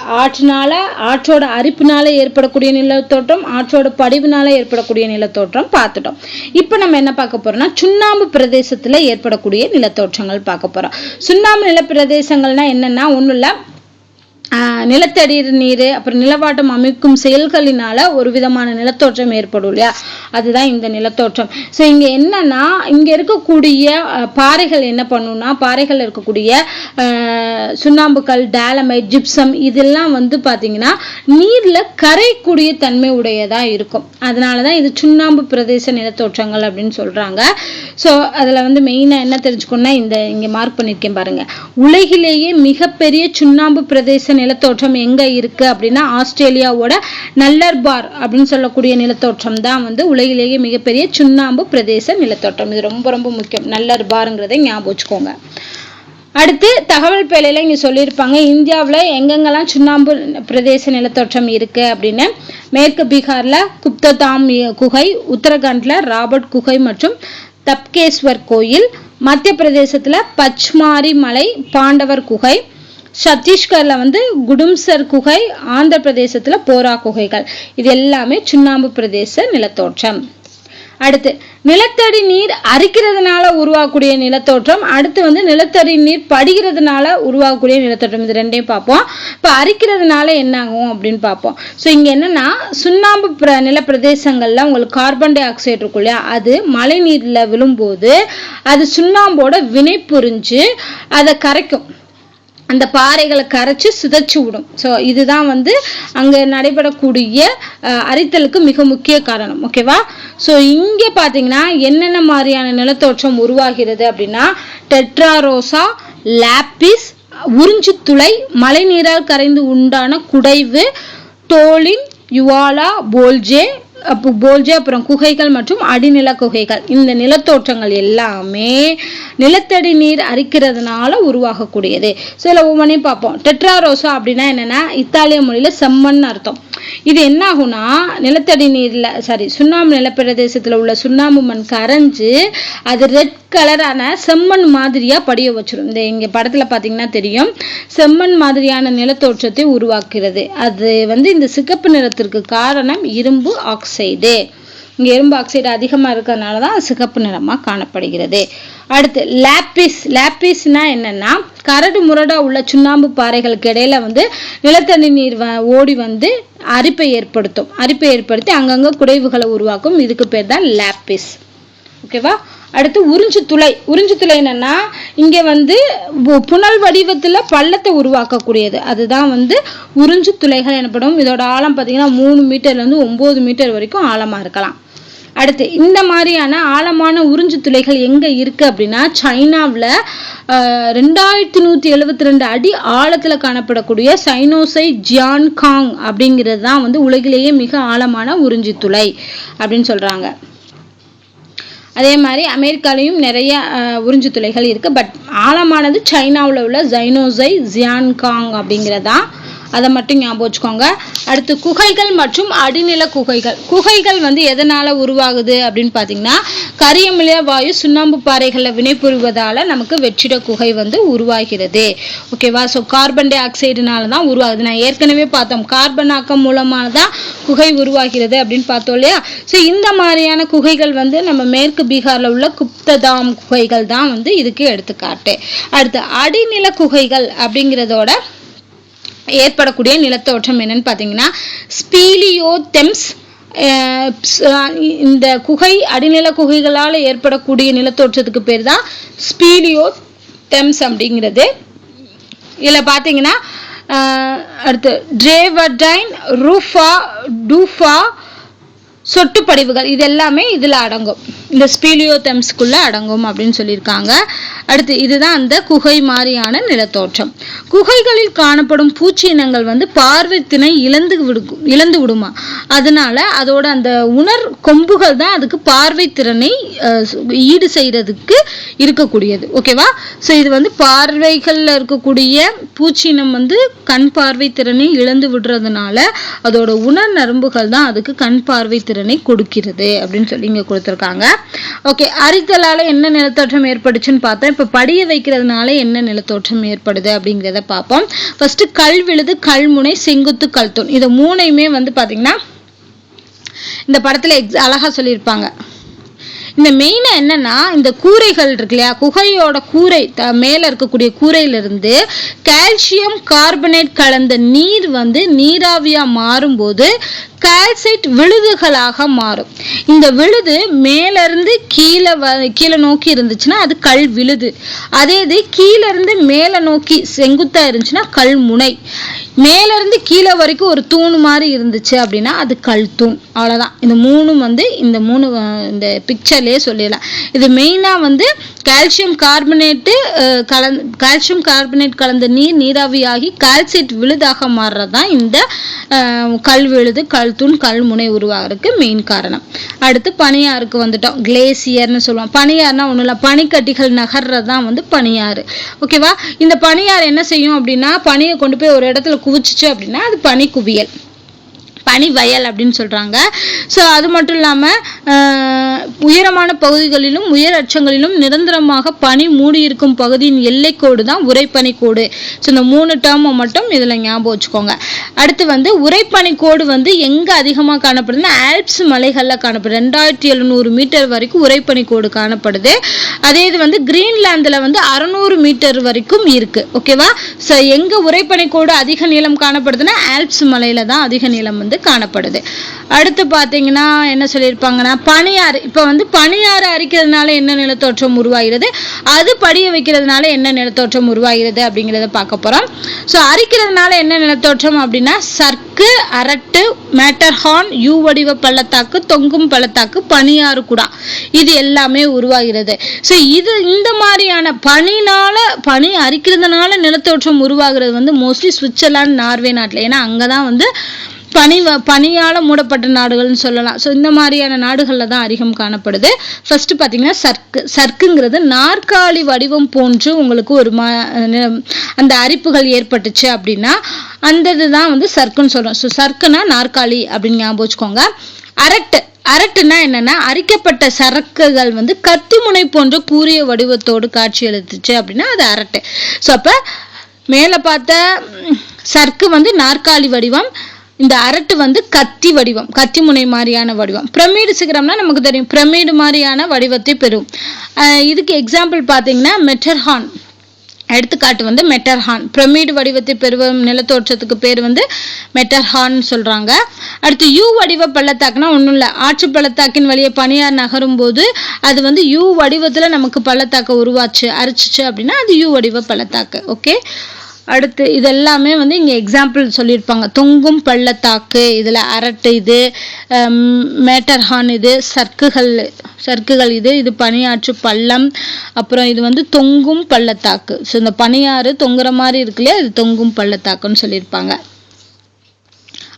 ஆற்றோட அரிப்பினால ஏற்படக்கூடிய நிலத்தோற்றம், ஆற்றோட படிவுனால ஏற்படக்கூடிய நிலத்தோற்றம் பார்த்துட்டோம். இப்ப நம்ம என்ன பார்க்க போறோம்னா சுண்ணாம்பு பிரதேசத்துல ஏற்படக்கூடிய நிலத்தோற்றங்கள் பார்க்க போறோம். சுண்ணாம்பு நில பிரதேசங்கள்னா என்னன்னா ஒண்ணும் இல்ல, நிலத்தடி நீர் அப்புறம் நிலவாட்டம் அமைக்கும் செயல்களினால ஒரு விதமான நிலத்தோற்றம் ஏற்படும் இல்லையா, அதுதான் இந்த நிலத்தோற்றம். ஸோ இங்க என்னன்னா இங்க இருக்கக்கூடிய பாறைகள் என்ன பண்ணும்னா, பாறைகள் இருக்கக்கூடிய சுண்ணாம்புக்கல், டாலமைட், ஜிப்சம் இதெல்லாம் வந்து பாத்தீங்கன்னா நீர்ல கரைக்கூடிய தன்மை உடையதா இருக்கும். அதனாலதான் இது சுண்ணாம்பு பிரதேச நிலத்தோற்றங்கள் அப்படின்னு சொல்றாங்க. ஸோ அதுல வந்து மெயினா என்ன தெரிஞ்சுக்கணும்னா, இங்க மார்க் பண்ணிருக்கேன் பாருங்க, உலகிலேயே மிகப்பெரிய சுண்ணாம்பு பிரதேச நிலத்தோற்றம் எங்க இருக்கு அப்படின்னா ஆஸ்திரேலியாவோட நல்லர்பார் அப்படின்னு சொல்லக்கூடிய நிலத்தோற்றம் தான் வந்து உலகிலேயே மிகப்பெரிய சுண்ணாம்பு பிரதேச நிலத்தோற்றம். இது ரொம்ப ரொம்ப முக்கியம், நல்லர்பார்ங்கிறதை ஞாபகம் வச்சுக்கோங்க. அடுத்து தகவல் பேழையில இங்க சொல்லியிருப்பாங்க இந்தியாவில் எங்கெங்கெல்லாம் சுண்ணாம்பு பிரதேச நிலத்தோற்றம் இருக்கு அப்படின்னு. மேற்கு பீகார்ல குப்ததாம் குகை, உத்தரகாண்ட்ல ராபர்ட் குகை மற்றும் தப்கேஸ்வர் கோயில், மத்திய பிரதேசத்துல பச்மாரி மலை, பாண்டவர் குகை, சத்தீஸ்கர்ல வந்து குடும்சர் குகை, ஆந்திர பிரதேசத்துல போரா குகைகள். இது எல்லாமே சுண்ணாம்பு பிரதேச நிலத்தோற்றம். அடுத்து நிலத்தடி நீர் அரிக்கிறதுனால உருவாகக்கூடிய நிலத்தோற்றம், அடுத்து வந்து நிலத்தடி நீர் படிகிறதுனால உருவாகக்கூடிய நிலத்தோற்றம். இது ரெண்டையும் பார்ப்போம். இப்ப அரிக்கிறதுனால என்ன ஆகும் அப்படின்னு பார்ப்போம். ஸோ இங்க என்னன்னா சுண்ணாம்பு நில பிரதேசங்கள்ல உங்களுக்கு கார்பன் டை ஆக்சைடு இருக்கும் இல்லையா, அது மழை நீர்ல விழும்போது அது சுண்ணாம்போட வினை புரிஞ்சு அதை கரைக்கும், அந்த பாறைகளை கரைச்சு சிதைச்சு விடும். ஸோ இதுதான் வந்து அங்க நடைபெறக்கூடிய அரித்தலுக்கு மிக முக்கிய காரணம். ஓகேவா? ஸோ இங்க பாத்தீங்கன்னா என்னென்ன மாதிரியான நிலத்தோற்றம் உருவாகிறது அப்படின்னா, டெட்ராரோசா, லாப்பிஸ், உறிஞ்சு துளை, மழை நீரால் கரைந்து உண்டான குடைவு, டோலின், யுவாலா, போல்ஜே, அப்புறம் குகைகள் மற்றும் அடிநில குகைகள். இந்த நிலத்தோற்றங்கள் எல்லாமே நிலத்தடி நீர் அரிக்கிறதுனால உருவாகக்கூடியது. சில ஒவ்வொன்றையும் பார்ப்போம். டெட்ராரோசா அப்படின்னா என்னன்னா இத்தாலிய மொழியில செம்மண் அர்த்தம். இது என்ன ஆகும்னா நிலத்தடி நீர்ல சுண்ணாம்பு நிலப்பிரதேசத்துல உள்ள சுண்ணாம்பு மண் கரைஞ்சு அது ரெட் கலரான செம்மண் மாதிரியா படிய வச்சிடும். இந்த இங்க படத்துல பாத்தீங்கன்னா தெரியும், செம்மண் மாதிரியான நிலத்தோற்றத்தை உருவாக்குகிறது. அது வந்து இந்த சிகப்பு நிறத்திற்கு காரணம் இரும்பு ஆக்சைடு. இங்க இரும்பு ஆக்சைடு அதிகமா இருக்கிறதுனாலதான் சிகப்பு நிறமா காணப்படுகிறது. அடுத்து லாப்பிஸ்னா என்னன்னா கரடு முரடா உள்ள சுண்ணாம்பு பாறைகளுக்கு இடையில வந்து நிலத்தடி நீர் ஓடி வந்து அரிப்பை ஏற்படுத்தி அங்கங்க குடைவுகளை உருவாக்கும். இதுக்கு பேர் தான் லாப்பிஸ். ஓகேவா? அடுத்து உறிஞ்சு துளை என்னன்னா இங்க வந்து புனல் வடிவத்துல பள்ளத்தை உருவாக்கக்கூடியது, அதுதான் வந்து உறிஞ்சு துளைகள் எனப்படும். இதோட ஆழம் பாத்தீங்கன்னா 3 மீட்டர்ல இருந்து 9 மீட்டர் வரைக்கும் ஆழமா இருக்கலாம். அடுத்து இந்த மாதிரியான ஆழமான உறிஞ்சு துளைகள் எங்க இருக்கு அப்படின்னா சைனாவில் 2172 அடி ஆழத்துல காணப்படக்கூடிய சைனோசை ஜியான்காங் அப்படிங்கிறது தான் வந்து உலகிலேயே மிக ஆழமான உறிஞ்சு துளை அப்படின்னு சொல்றாங்க. அதே மாதிரி அமெரிக்காலையும் நிறைய உறிஞ்சு துளைகள் இருக்கு. பட் ஆழமானது சைனாவில் உள்ள சைனோசை ஜியான்காங் அப்படிங்கிறதா, அதை மட்டும் ஞாபகம் வச்சுக்கோங்க. அடுத்து குகைகள் மற்றும் அடிநில குகைகள் வந்து எதனால உருவாகுது அப்படின்னு பாத்தீங்கன்னா கரியமில வாயு சுண்ணாம்பு பாறைகள்ல வினைபுரிவதால நமக்கு வெற்றிட குகை வந்து உருவாகிறது. ஓகேவா? ஸோ கார்பன் டை ஆக்சைடுனால தான் உருவாகுது. நான் ஏற்கனவே பார்த்தோம், கார்பன் ஆக்கம் மூலமானதான் குகை உருவாகிறது அப்படின்னு பார்த்தோம் இல்லையா? ஸோ இந்த மாதிரியான குகைகள் வந்து நம்ம மேற்கு பீகார்ல உள்ள குப்ததாம் குகைகள் தான் வந்து இதுக்கு எடுத்துக்காட்டு. அடுத்து அடிநில குகைகள் அப்படிங்கிறதோட ஏற்படக்கூடிய நிலத்தோற்றம் என்னன்னு பாத்தீங்கன்னா ஸ்பீலியோதெம்ஸ். இந்த குகை அடிநில குகைகளால் ஏற்படக்கூடிய நிலத்தோற்றத்துக்கு பேர் தான் ஸ்பீலியோதெம்ஸ் அப்படிங்கிறது. இதுல பாத்தீங்கன்னா அடுத்து டிரேவர்டைன், ரூஃபா, டூஃபா, சொட்டு படிவுகள் இது எல்லாமே இதுல அடங்கும், இந்த ஸ்பீலியோதெம்ஸ்குள்ள அடங்கும் அப்படின்னு சொல்லியிருக்காங்க. அடுத்து இதுதான் அந்த குகை மாதிரியான நிலத்தோற்றம். குகைகளில் காணப்படும் பூச்சி இனங்கள் வந்து பார்வை திணை இழந்து விடுமா, அதனால அதோட அந்த உணர் கொம்புகள் தான் அதுக்கு பார்வை திறனை ஈடு செய்யறதுக்கு இருக்கக்கூடியது. ஓகேவா? ஸோ இது வந்து பார்வைகள்ல இருக்கக்கூடிய பூச்சி இனம் வந்து கண் பார்வை திறனை இழந்து விடுறதுனால அதோட உணர் நரம்புகள் தான் அதுக்கு கண் பார்வை திறனை கொடுக்கிறது அப்படின்னு சொல்லி இங்க கொடுத்திருக்காங்க. ஓகே, அரித்தலால என்ன நிலத்தோற்றம் ஏற்படுச்சுன்னு பார்த்தோம். இப்ப படிய வைக்கிறதுனால என்ன நிலத்தோற்றம் ஏற்படுது அப்படிங்கிறத பார்ப்போம். ஃபர்ஸ்ட் கல் விழுது, கல்முனை, செங்குத்து, கல்தூண். இது மூணையுமே வந்து பாத்தீங்கன்னா இந்த படத்துல அழகா சொல்லியிருப்பாங்க. இந்த மெயினா என்னன்னா இந்த கூரைகள் இருக்கு இல்லையா, குகையோட கூரை மேல இருக்கக்கூடிய கூரையிலிருந்து கால்சியம் கார்பனேட் கலந்த நீர் வந்து நீராவியா மாறும்போது கால்சைட் விழுதுகளாக மாறும். இந்த விழுது மேல இருந்து கீழே நோக்கி இருந்துச்சுன்னா அது கல் விழுது. அதே இது கீழே இருந்து மேல நோக்கி செங்குத்தா இருந்துச்சுன்னா கல் முனை. மேல இருந்து கீழே வரைக்கும் ஒரு தூண் மாதிரி இருந்துச்சு அப்படின்னா அது கல் தூண். அவ்வளவுதான். இந்த மூணும் வந்து இந்த பிக்சர்லயே சொல்லிடலாம். இது மெயினா வந்து கால்சியம் கார்பனேட் கலந்த நீராவியாகி கால்சைட் விழுதாக மாறுறதுதான் இந்த கல் விழுது, கல் தூண், கல் முனை உருவாகிறதுக்கு மெயின் காரணம். அடுத்து பனியாருக்கு வந்துட்டோம். கிளேசியர்னு சொல்லுவோம். பனியார்னா ஒண்ணும் இல்லை, பனிக்கட்டிகள் நகர்றதுதான் வந்து பனியாறு. ஓகேவா? இந்த பனியாறு என்ன செய்யும் அப்படின்னா, பனியை கொண்டு போய் ஒரு இடத்துல குவிச்சிச்சு அப்படின்னா அது பனி குவியல், பனி வயல் அப்படின்னு சொல்றாங்க. ஸோ அது மட்டும் இல்லாம உயரமான பகுதிகளிலும் உயர் அச்சங்களிலும் நிரந்தரமாக பனி மூடி இருக்கும் பகுதியின் எல்லைக்கோடு தான் உறைப்பனிக்கோடு. ஸோ இந்த 3 டேர்மை மட்டும் இதுல ஞாபகம் வச்சுக்கோங்க. அடுத்து வந்து உறைப்பனிக்கோடு வந்து எங்க அதிகமாக காணப்படுதுன்னா ஆல்ப்ஸ் மலைகள்ல காணப்படுது. 2700 மீட்டர் வரைக்கும் உறைப்பனிக்கோடு காணப்படுது. அதே இது வந்து கிரீன்லாந்துல வந்து 600 மீட்டர் வரைக்கும் இருக்கு. ஓகேவா? ஸோ எங்க உறைப்பனிக்கோடு அதிக நீளம் காணப்படுதுன்னா ஆல்ப்ஸ் மலையில தான் அதிக நீளம் வந்து காணப்படுது. அடுத்து பாத்தீங்கன்னா என்ன சொல்லியிருப்பாங்கன்னா பனியாறு. இப்ப வந்து பனியாறு அரிக்கிறதுனால என்ன நிலத்தோற்றம் உருவாகிறது, அது படிய வைக்கிறதுனால என்ன நிலத்தோற்றம் உருவாகிறது அப்படிங்கிறத பார்க்க போறோம். ஸோ அரிக்கிறதுனால என்ன நிலத்தோற்றம் அப்படின்னா சர்க்கு, அரட்டு, மேட்டர்ஹார்ன், யூ வடிவ பள்ளத்தாக்கு, தொங்கும் பள்ளத்தாக்கு, பனியாறு குடா, இது எல்லாமே உருவாகிறது. ஸோ இந்த மாதிரியான பனி அரிக்கிறதுனால நிலத்தோற்றம் உருவாகிறது வந்து மோஸ்ட்லி சுவிட்சர்லாந்து, நார்வே நாட்டில். ஏன்னா அங்கதான் வந்து பனியால மூடப்பட்ட நாடுகள்னு சொல்லலாம். ஸோ இந்த மாதிரியான நாடுகள்ல தான் அதிகம் காணப்படுது. ஃபர்ஸ்ட் பாத்தீங்கன்னா சர்க்குங்கிறது நாற்காலி வடிவம் போன்று உங்களுக்கு ஒரு அந்த அரிப்புகள் ஏற்பட்டுச்சு அப்படின்னா அந்த இதுதான் வந்து சர்க்குன்னு சொல்றோம். ஸோ சர்க்குனா நாற்காலி அப்படின்னு ஞாபகம் வச்சுக்கோங்க. அரட்டுனா என்னன்னா அரிக்கப்பட்ட சரக்குகள் வந்து கத்திமுனை போன்ற கூரிய வடிவத்தோடு காட்சி அளித்துச்சு அப்படின்னா அது அரட்டு. ஸோ அப்ப மேல பார்த்த சர்க்கு வந்து நாற்காலி வடிவம், இந்த அரட்டு வந்து கத்தி வடிவம், கத்தி முனை மாதிரியான வடிவம். பிரமிடு சிகரம்னா நமக்கு தெரியும், பிரமிடு மாதிரியான வடிவத்தை பெறும். இதுக்கு எக்ஸாம்பிள் பாத்தீங்கன்னா மெட்டர்ஹார்ன், எடுத்துக்காட்டு வந்து மெட்டர்ஹார்ன். பிரமிடு வடிவத்தை பெறும் நிலத்தோற்றத்துக்கு பேர் வந்து மெட்டர்ஹார்ன் சொல்றாங்க. அடுத்து யூ வடிவ பள்ளத்தாக்குனா ஒண்ணும் இல்ல, ஆற்று பள்ளத்தாக்கின் வழியே பனியார் நகரும் போது அது வந்து யூ வடிவத்துல நமக்கு பள்ளத்தாக்கு உருவாச்சு, அரிச்சிச்சு அப்படின்னா அது யூ வடிவ பள்ளத்தாக்கு. ஓகே. அடுத்து இதெல்லாமே வந்து இங்க எக்ஸாம்பிள் சொல்லியிருப்பாங்க. தொங்கும் பள்ளத்தாக்கு, இதுல அரட்டு, இது மேட்டர்ஹார்ன், இது சர்க்குகள், இது பனியாற்று பள்ளம், அப்புறம் இது வந்து தொங்கும் பள்ளத்தாக்கு. ஸோ இந்த பனியாறு தொங்குற மாதிரி இருக்கு இல்லையா, இது தொங்கும் பள்ளத்தாக்குன்னு சொல்லியிருப்பாங்க.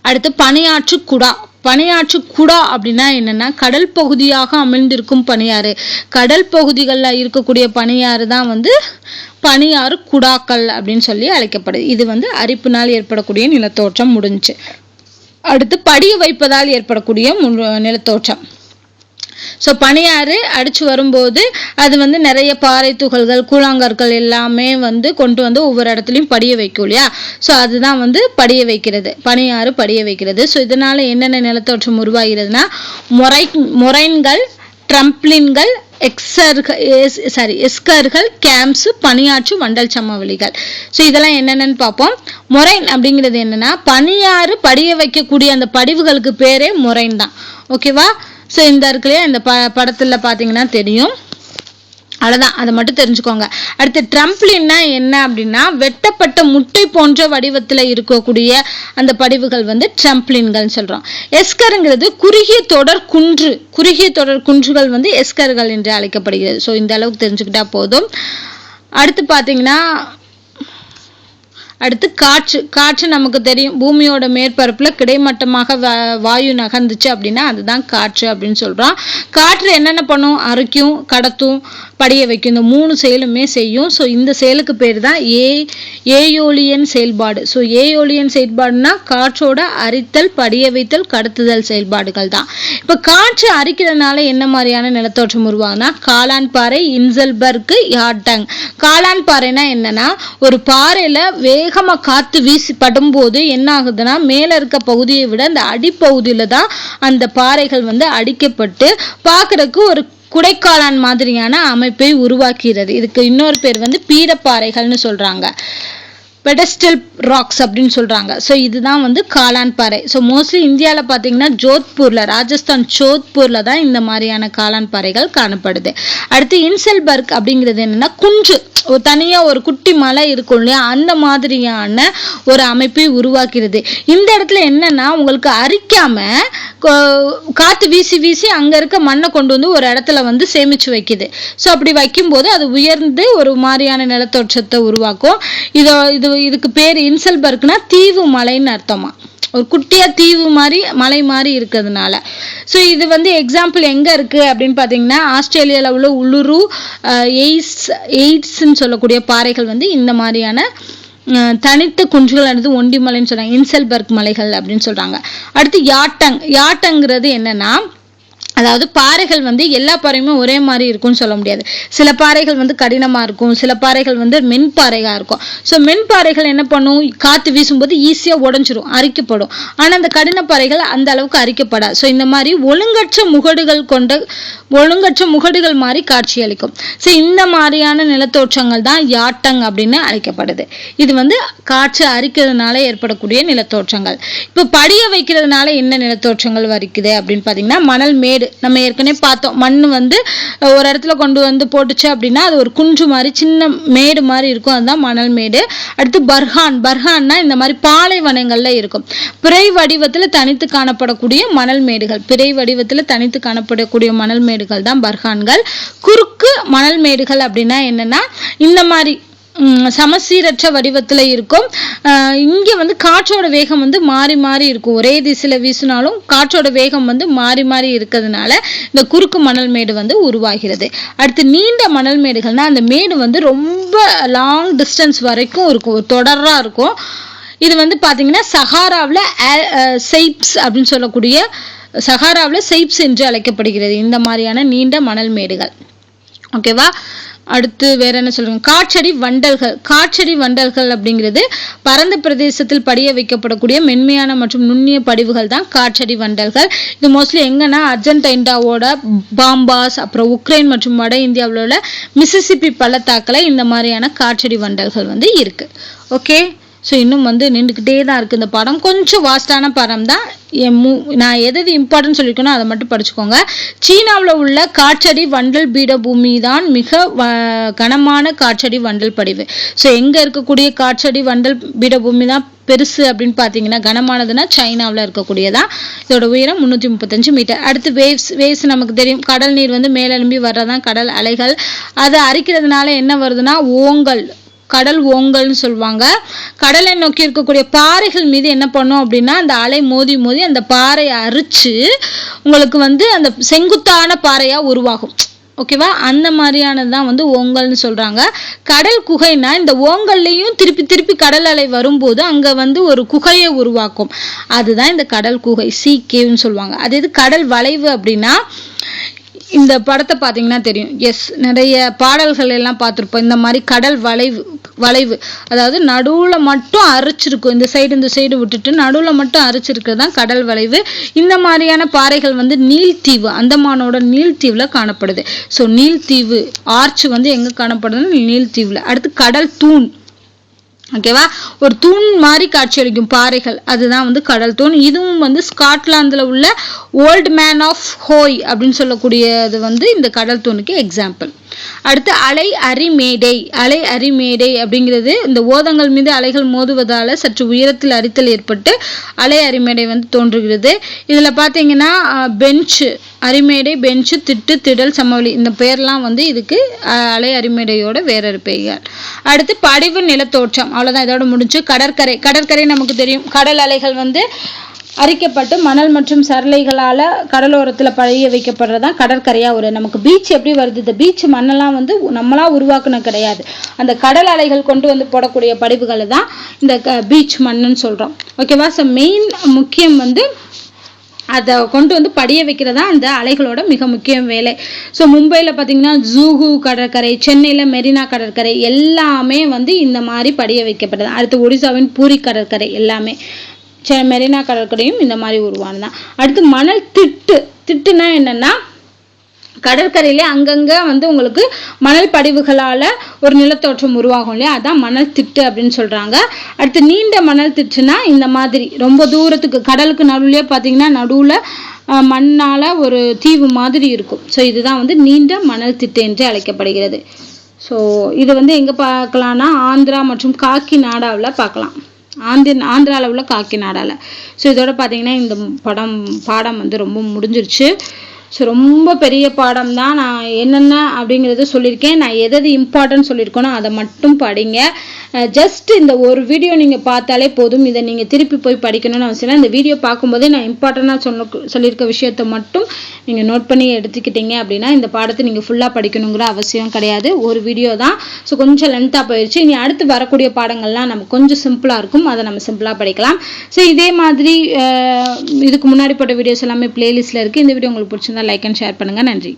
அடுத்து பனியாற்று குடா அப்படின்னா என்னன்னா கடல் பகுதியாக அமிழ்ந்திருக்கும் பனியாறு. கடல் பகுதிகளில் இருக்கக்கூடிய பனியாறு தான் வந்து பனியாறு குடாக்கள் அப்படின்னு சொல்லி அழைக்கப்படுது. இது வந்து அரிப்பினால் ஏற்படக்கூடிய நிலத்தோற்றம் முடிஞ்சு. அடுத்து படிய வைப்பதால் ஏற்படக்கூடிய நிலத்தோற்றம். ஸோ பனியாறு அடிச்சு வரும்போது அது வந்து நிறைய பாறை துகள்கள், கூழாங்கற்கள் எல்லாமே வந்து கொண்டு வந்து ஒவ்வொரு இடத்துலையும் படிய வைக்கும் இல்லையா. ஸோ அதுதான் வந்து படிய வைக்கிறது, பனியாறு படிய வைக்கிறது. ஸோ இதனால என்னென்ன நிலத்தோற்றம் உருவாகிறதுனா மொரைன்கள், ட்ரம்ப்ளின்கள், எஸ்கர்கள், கேம்ஸ், பனியாற்று வண்டல் சமவெளிகள். ஸோ இதெல்லாம் என்னென்னு பார்ப்போம். மொரைன் அப்படிங்கிறது என்னன்னா பனியாறு படிய வைக்கக்கூடிய அந்த படிவுகளுக்கு பேரே மொரைன் தான். ஓகேவா? ஸோ இந்த இருக்குல்லையா, இந்த படத்துல பாத்தீங்கன்னா தெரியும். அவ்வளவுதான், அதை மட்டும் தெரிஞ்சுக்கோங்க. அடுத்து ட்ரம்ப்ளின்னா என்ன அப்படின்னா வெட்டப்பட்ட முட்டை போன்ற வடிவத்துல இருக்கக்கூடிய அந்த படிவுகள் வந்து ட்ரம்ப்ளின்கள் சொல்றோம். எஸ்கருங்கிறது குறுகிய தொடர் குன்றுகள் வந்து எஸ்கர்கள் என்று அழைக்கப்படுகிறது. ஸோ இந்த அளவுக்கு தெரிஞ்சுக்கிட்டா போதும். அடுத்து பாத்தீங்கன்னா காற்று நமக்கு தெரியும். பூமியோட மேற்பரப்புல கிடைமட்டமாக வாயு நகர்ந்துச்சு அப்படின்னா அதுதான் காற்று அப்படின்னு சொல்றோம். காற்று என்னென்ன பண்ணும், அரிக்கும், கடத்தும், படிய வைக்கும். இந்த 3 செயலுமே செய்யும். ஸோ இந்த செயலுக்கு பேர் தான் ஏயோலியன் செயல்பாடு. ஸோ ஏயோலியன் செயல்பாடுனா காற்றோட அரித்தல், படிய வைத்தல், கடத்துதல் செயல்பாடுகள் தான். இப்ப காற்று அரிக்கிறதுனால என்ன மாதிரியான நிலத்தோற்றம் உருவாகுனா காளான் பாறை, இன்சல்பர்க், யார்டங். காளான் பாறைனா என்னன்னா ஒரு பாறையில வேகமா காத்து வீசி படும்போது என்ன ஆகுதுன்னா மேல இருக்க பகுதியை விட அந்த அடிப்பகுதியில தான் அந்த பாறைகள் வந்து அடிக்கப்பட்டு பார்க்கறதுக்கு ஒரு குடைக்காளான் மாதிரியான அமைப்பை உருவாக்குகிறது. இதுக்கு இன்னொரு பேர் வந்து பீடப்பாறைகள்னு சொல்றாங்க, பெடஸ்டல் ராக்ஸ் அப்படின்னு சொல்றாங்க. ஸோ இதுதான் வந்து காளான் பாறை. ஸோ மோஸ்ட்லி இந்தியாவில் பார்த்தீங்கன்னா ஜோத்பூர்ல, ராஜஸ்தான் ஜோத்பூர்ல தான் இந்த மாதிரியான காளான் பாறைகள் காணப்படுது. அடுத்து இன்சல்பர்க் அப்படிங்கிறது என்னன்னா குன்று, ஒரு தனியா ஒரு குட்டி மலை இருக்கும் இல்லையா, அந்த மாதிரியான ஒரு அமைப்பை உருவாக்குறது. இந்த இடத்துல என்னன்னா உங்களுக்கு அரிக்காம காத்து வீசி வீசி அங்க இருக்க மண்ணை கொண்டு வந்து ஒரு இடத்துல வந்து சேமிச்சு வைக்குது. ஸோ அப்படி வைக்கும்போது அது உயர்ந்து ஒரு மாதிரியான நிலத்தோற்றத்தை உருவாக்கும். இதுக்கு பேர் இன்சல்பர்க்னா தீவு மலைன்னு அர்த்தமா, ஒரு குட்டியா தீவு மாதிரி மலை மாதிரி இருக்கிறதுனால. ஸோ இது வந்து எக்ஸாம்பிள் எங்க இருக்கு அப்படின்னு பாத்தீங்கன்னா ஆஸ்திரேலியாவில் உள்ள உலுரு எய்ட்ஸ்ன்னு சொல்லக்கூடிய பாறைகள் வந்து இந்த மாதிரியான தனித்த குன்றுகள் அல்லது ஒண்டி மலைன்னு சொல்றாங்க, இன்சல்பர்க் மலைகள் அப்படின்னு சொல்றாங்க. அடுத்து யாட்டங்கிறது என்னன்னா, அதாவது பாறைகள் வந்து எல்லா பாறையுமே ஒரே மாதிரி இருக்கும்னு சொல்ல முடியாது. சில பாறைகள் வந்து கடினமா இருக்கும், சில பாறைகள் வந்து மென்பாறைகா இருக்கும். ஸோ மென்பாறைகள் என்ன பண்ணும், காத்து வீசும்போது ஈஸியா உடைஞ்சிரும், அரிக்கப்படும். ஆனா அந்த கடின பாறைகள் அந்த அளவுக்கு அரிக்கப்படாது. ஸோ இந்த மாதிரி ஒழுங்கற்ற முகடுகள் மாதிரி காட்சி அளிக்கும். ஸோ இந்த மாதிரியான நிலத்தோற்றங்கள் தான் யாட்டங் அப்படின்னு அழைக்கப்படுது. இது வந்து காற்று அரிக்கிறதுனால ஏற்படக்கூடிய நிலத்தோற்றங்கள். இப்போ படிய வைக்கிறதுனால என்ன நிலத்தோற்றங்கள் வருகிறது அப்படின்னு பாத்தீங்கன்னா மணல் மேடு. நம்ம ஏற்கனவே பார்த்தோம், மண் வந்து ஒரு இடத்துல கொண்டு வந்து போட்டுச்சு அப்படின்னா அது ஒரு குன்று மாதிரி சின்ன மேடு மாதிரி இருக்கும், அதுதான் மணல் மேடு. அடுத்து பர்ஹான்னா இந்த மாதிரி பாலைவனங்கள்ல இருக்கும், பிறை வடிவத்துல தனித்து காணப்படக்கூடிய மணல் மேடுகள். பிறை வடிவத்துல தனித்து காணப்படக்கூடிய மணல் மேடுகள் தான் பர்ஹான்கள். குறுக்கு மணல் மேடுகள் அப்படின்னா என்னன்னா இந்த மாதிரி சமசீரற்ற வடிவத்துல இருக்கும். இங்க வந்து காற்றோட வேகம் வந்து மாறி மாறி இருக்கும், ஒரே திசையில வீசினாலும் காற்றோட வேகம் வந்து மாறி மாறி இருக்கிறதுனால இந்த குறுக்கு மணல் மேடு வந்து உருவாகிறது. அடுத்து நீண்ட மணல் மேடுகள்னா அந்த மேடு வந்து ரொம்ப லாங் டிஸ்டன்ஸ் வரைக்கும் இருக்கும், தொடரா இருக்கும். இது வந்து பாத்தீங்கன்னா சஹாராவில் செய்ப்ஸ் அப்படின்னு சொல்லக்கூடிய சஹாராவில் செய்ப்ஸ் என்று அழைக்கப்படுகிறது இந்த மாதிரியான நீண்ட மணல் மேடுகள். ஓகேவா? அடுத்து வேற என்ன சொல்றோம், காற்றடி வண்டல்கள் அப்படிங்கிறது பரந்த பிரதேசத்தில் படிய வைக்கப்படக்கூடிய மென்மையான மற்றும் நுண்ணிய படிவுகள் தான் காற்றடி வண்டல்கள். இது மோஸ்ட்லி எங்கன்னா அர்ஜென்டினாவோட பாம்பாஸ், அப்புறம் உக்ரைன் மற்றும் வட இந்தியாவில் உள்ள மிசிசிப்பி பள்ளத்தாக்குல இந்த மாதிரியான காற்றடி வண்டல்கள் வந்து இருக்கு. ஓகே, ஸோ இன்னும் வந்து நின்றுக்கிட்டே தான் இருக்குது இந்த படம். கொஞ்சம் வாஸ்டான படம் தான். நான் எது இம்பார்ட்டன்ட் சொல்லியிருக்கணும் அதை மட்டும் படிச்சுக்கோங்க. சீனாவில் உள்ள காற்றடி வண்டல் பீடபூமி தான் மிக கனமான காற்றடி வண்டல் படிவு. ஸோ எங்கே இருக்கக்கூடிய காற்றடி வண்டல் பீடபூமி தான் பெருசு அப்படின்னு பார்த்தீங்கன்னா கனமானதுன்னா சைனாவில் இருக்கக்கூடியதான். இதோட உயரம் 335 மீட்டர். அடுத்து வேவ்ஸ் நமக்கு தெரியும், கடல் நீர் வந்து மேலெலும்பி வர்றதான் கடல் அலைகள். அதை அரிக்கிறதுனால என்ன வருதுன்னா கடல் ஓங்கல்னு சொல்லுவாங்க. கடலை நோக்கி இருக்கக்கூடிய பாறைகள் மீது என்ன பண்ணும் அப்படின்னா அந்த அலை மோதி மோதி அந்த பாறையை அரிச்சு உங்களுக்கு வந்து அந்த செங்குத்தான பாறையா உருவாகும். ஓகேவா? அந்த மாதிரியானதுதான் வந்து ஓங்கல்னு சொல்றாங்க. கடல் குகைனா இந்த ஓங்கல்லையும் திருப்பி திருப்பி கடல் அலை வரும்போது அங்க வந்து ஒரு குகையை உருவாக்கும், அதுதான் இந்த கடல் குகை, சீ கேவ்னு சொல்லுவாங்க. அது எது கடல் வளைவு அப்படின்னா இந்த படத்தை பார்த்தீங்கன்னா தெரியும். நிறைய பாடல்கள் எல்லாம் பார்த்துருப்போம். இந்த மாதிரி கடல் வளைவு அதாவது நடுவில் மட்டும் அரைச்சிருக்கும், இந்த சைடு விட்டுட்டு நடுவில் மட்டும் அரைச்சிருக்கிறது தான் கடல் வளைவு. இந்த மாதிரியான பாறைகள் வந்து நீல்தீவு, அந்தமானோட நீல்தீவில் காணப்படுது. ஸோ நீல்தீவு ஆர்ச் வந்து எங்கே காணப்படுதுன்னு நீல்தீவில். அடுத்து கடல் தூண். ஓகேவா? ஒரு தூண் மாதிரி காட்சி அளிக்கும் பாறைகள், அதுதான் வந்து கடல் தூண். இதுவும் வந்து ஸ்காட்லாந்துல உள்ள ஓல்ட் மேன் ஆஃப் ஹோய் அப்படின்னு சொல்லக்கூடியது வந்து இந்த கடல் தூணுக்கு எக்ஸாம்பிள். அடுத்து அலை அரிமேடை அப்படிங்கிறது இந்த ஓதங்கள் மீது அலைகள் மோதுவதால சற்று உயரத்தில் அரித்தல் ஏற்பட்டு அலை அரிமேடை வந்து தோன்றுகிறது. இதுல பாத்தீங்கன்னா அரிமேடை, பெஞ்சு, திடல், சமவெளி இந்த பெயர்லாம் வந்து இதுக்கு அலை அரிமேடையோட வேறொரு பெயர். அடுத்து படிவு நிலத்தோற்றம், அவ்வளவுதான், இதோட முடிஞ்சு. கடற்கரை நமக்கு தெரியும், கடல் அலைகள் வந்து அரிக்கப்பட்டு மணல் மற்றும் சரளைகளால கடலோரத்துல பழைய வைக்கப்படுறதான் கடற்கரையா நமக்கு பீச் எப்படி வருது, இந்த பீச் மண்ணெல்லாம் வந்து நம்மளா உருவாக்குன கிடையாது, அந்த கடல் அலைகள் கொண்டு வந்து போடக்கூடிய படிவுகளை தான் இந்த பீச் மண்ணுன்னு சொல்றோம். ஓகேவா? ஸோ மெயின் முக்கியம் வந்து அதை கொண்டு வந்து படிய வைக்கிறதா அந்த அலைகளோட மிக முக்கிய வேலை. ஸோ மும்பையில் பார்த்தீங்கன்னா ஜூஹு கடற்கரை, சென்னையில் மெரினா கடற்கரை எல்லாமே வந்து இந்த மாதிரி படிய வைக்கப்பட்டது. அடுத்து ஒடிசாவின் பூரி கடற்கரை எல்லாமே மெரினா கடற்கரையும் இந்த மாதிரி உருவானதான். அடுத்து மணல் திட்டுனா என்னன்னா கடற்கரையிலே அங்கங்க வந்து உங்களுக்கு மணல் படிவுகளால ஒரு நிலத்தோற்றம் உருவாகும் இல்லையா, அதான் மணல் திட்டு அப்படின்னு சொல்றாங்க. அடுத்து நீண்ட மணல் திட்டுனா இந்த மாதிரி ரொம்ப தூரத்துக்கு கடலுக்கு நடுவுலயே பாத்தீங்கன்னா நடுவுல மண்ணால ஒரு தீவு மாதிரி இருக்கும். ஸோ இதுதான் வந்து நீண்ட மணல் திட்டு என்று அழைக்கப்படுகிறது. ஸோ இது வந்து எங்க பார்க்கலாம்னா ஆந்திரா மற்றும் காக்கிநாடாவில் பார்க்கலாம். ஆந்திராவில் உள்ள காக்கிநாடாவில். ஸோ இதோட பார்த்தீங்கன்னா இந்த பாடம் வந்து ரொம்ப முடிஞ்சிருச்சு. ஸோ ரொம்ப பெரிய பாடம் தான். நான் என்னென்ன அப்படிங்கிறத சொல்லியிருக்கேன். நான் எது இம்பார்ட்டன்ட் சொல்லியிருக்கேனோ அதை மட்டும் படிங்க. ஜஸ்ட் இந்த ஒரு வீடியோ நீங்கள் பார்த்தாலே போதும். இதை நீங்கள் திருப்பி போய் படிக்கணும்னு அவசியம் இல்லை. இந்த வீடியோ பார்க்கும்போதே நான் இம்பார்ட்டண்டாக சொல்லியிருக்க விஷயத்த மட்டும் நீங்கள் நோட் பண்ணி எடுத்துக்கிட்டீங்க அப்படின்னா இந்த பாடத்தை நீங்கள் ஃபுல்லாக படிக்கணுங்கிற அவசியம் கிடையாது. ஒரு வீடியோ தான். ஸோ கொஞ்சம் லென்த்தாக போயிடுச்சு. இனி அடுத்து வரக்கூடிய பாடங்கள்லாம் நமக்கு கொஞ்சம் சிம்பிளாக இருக்கும். அதை நம்ம சிம்பிளாக படிக்கலாம். ஸோ இதே மாதிரி இதுக்கு முன்னாடி போட்ட வீடியோஸ் எல்லாமே பிளேலிஸ்ட்டில் இருக்குது. இந்த வீடியோ உங்களுக்கு பிடிச்சிருந்தா லைக் அண்ட் ஷேர் பண்ணுங்கள். நன்றி.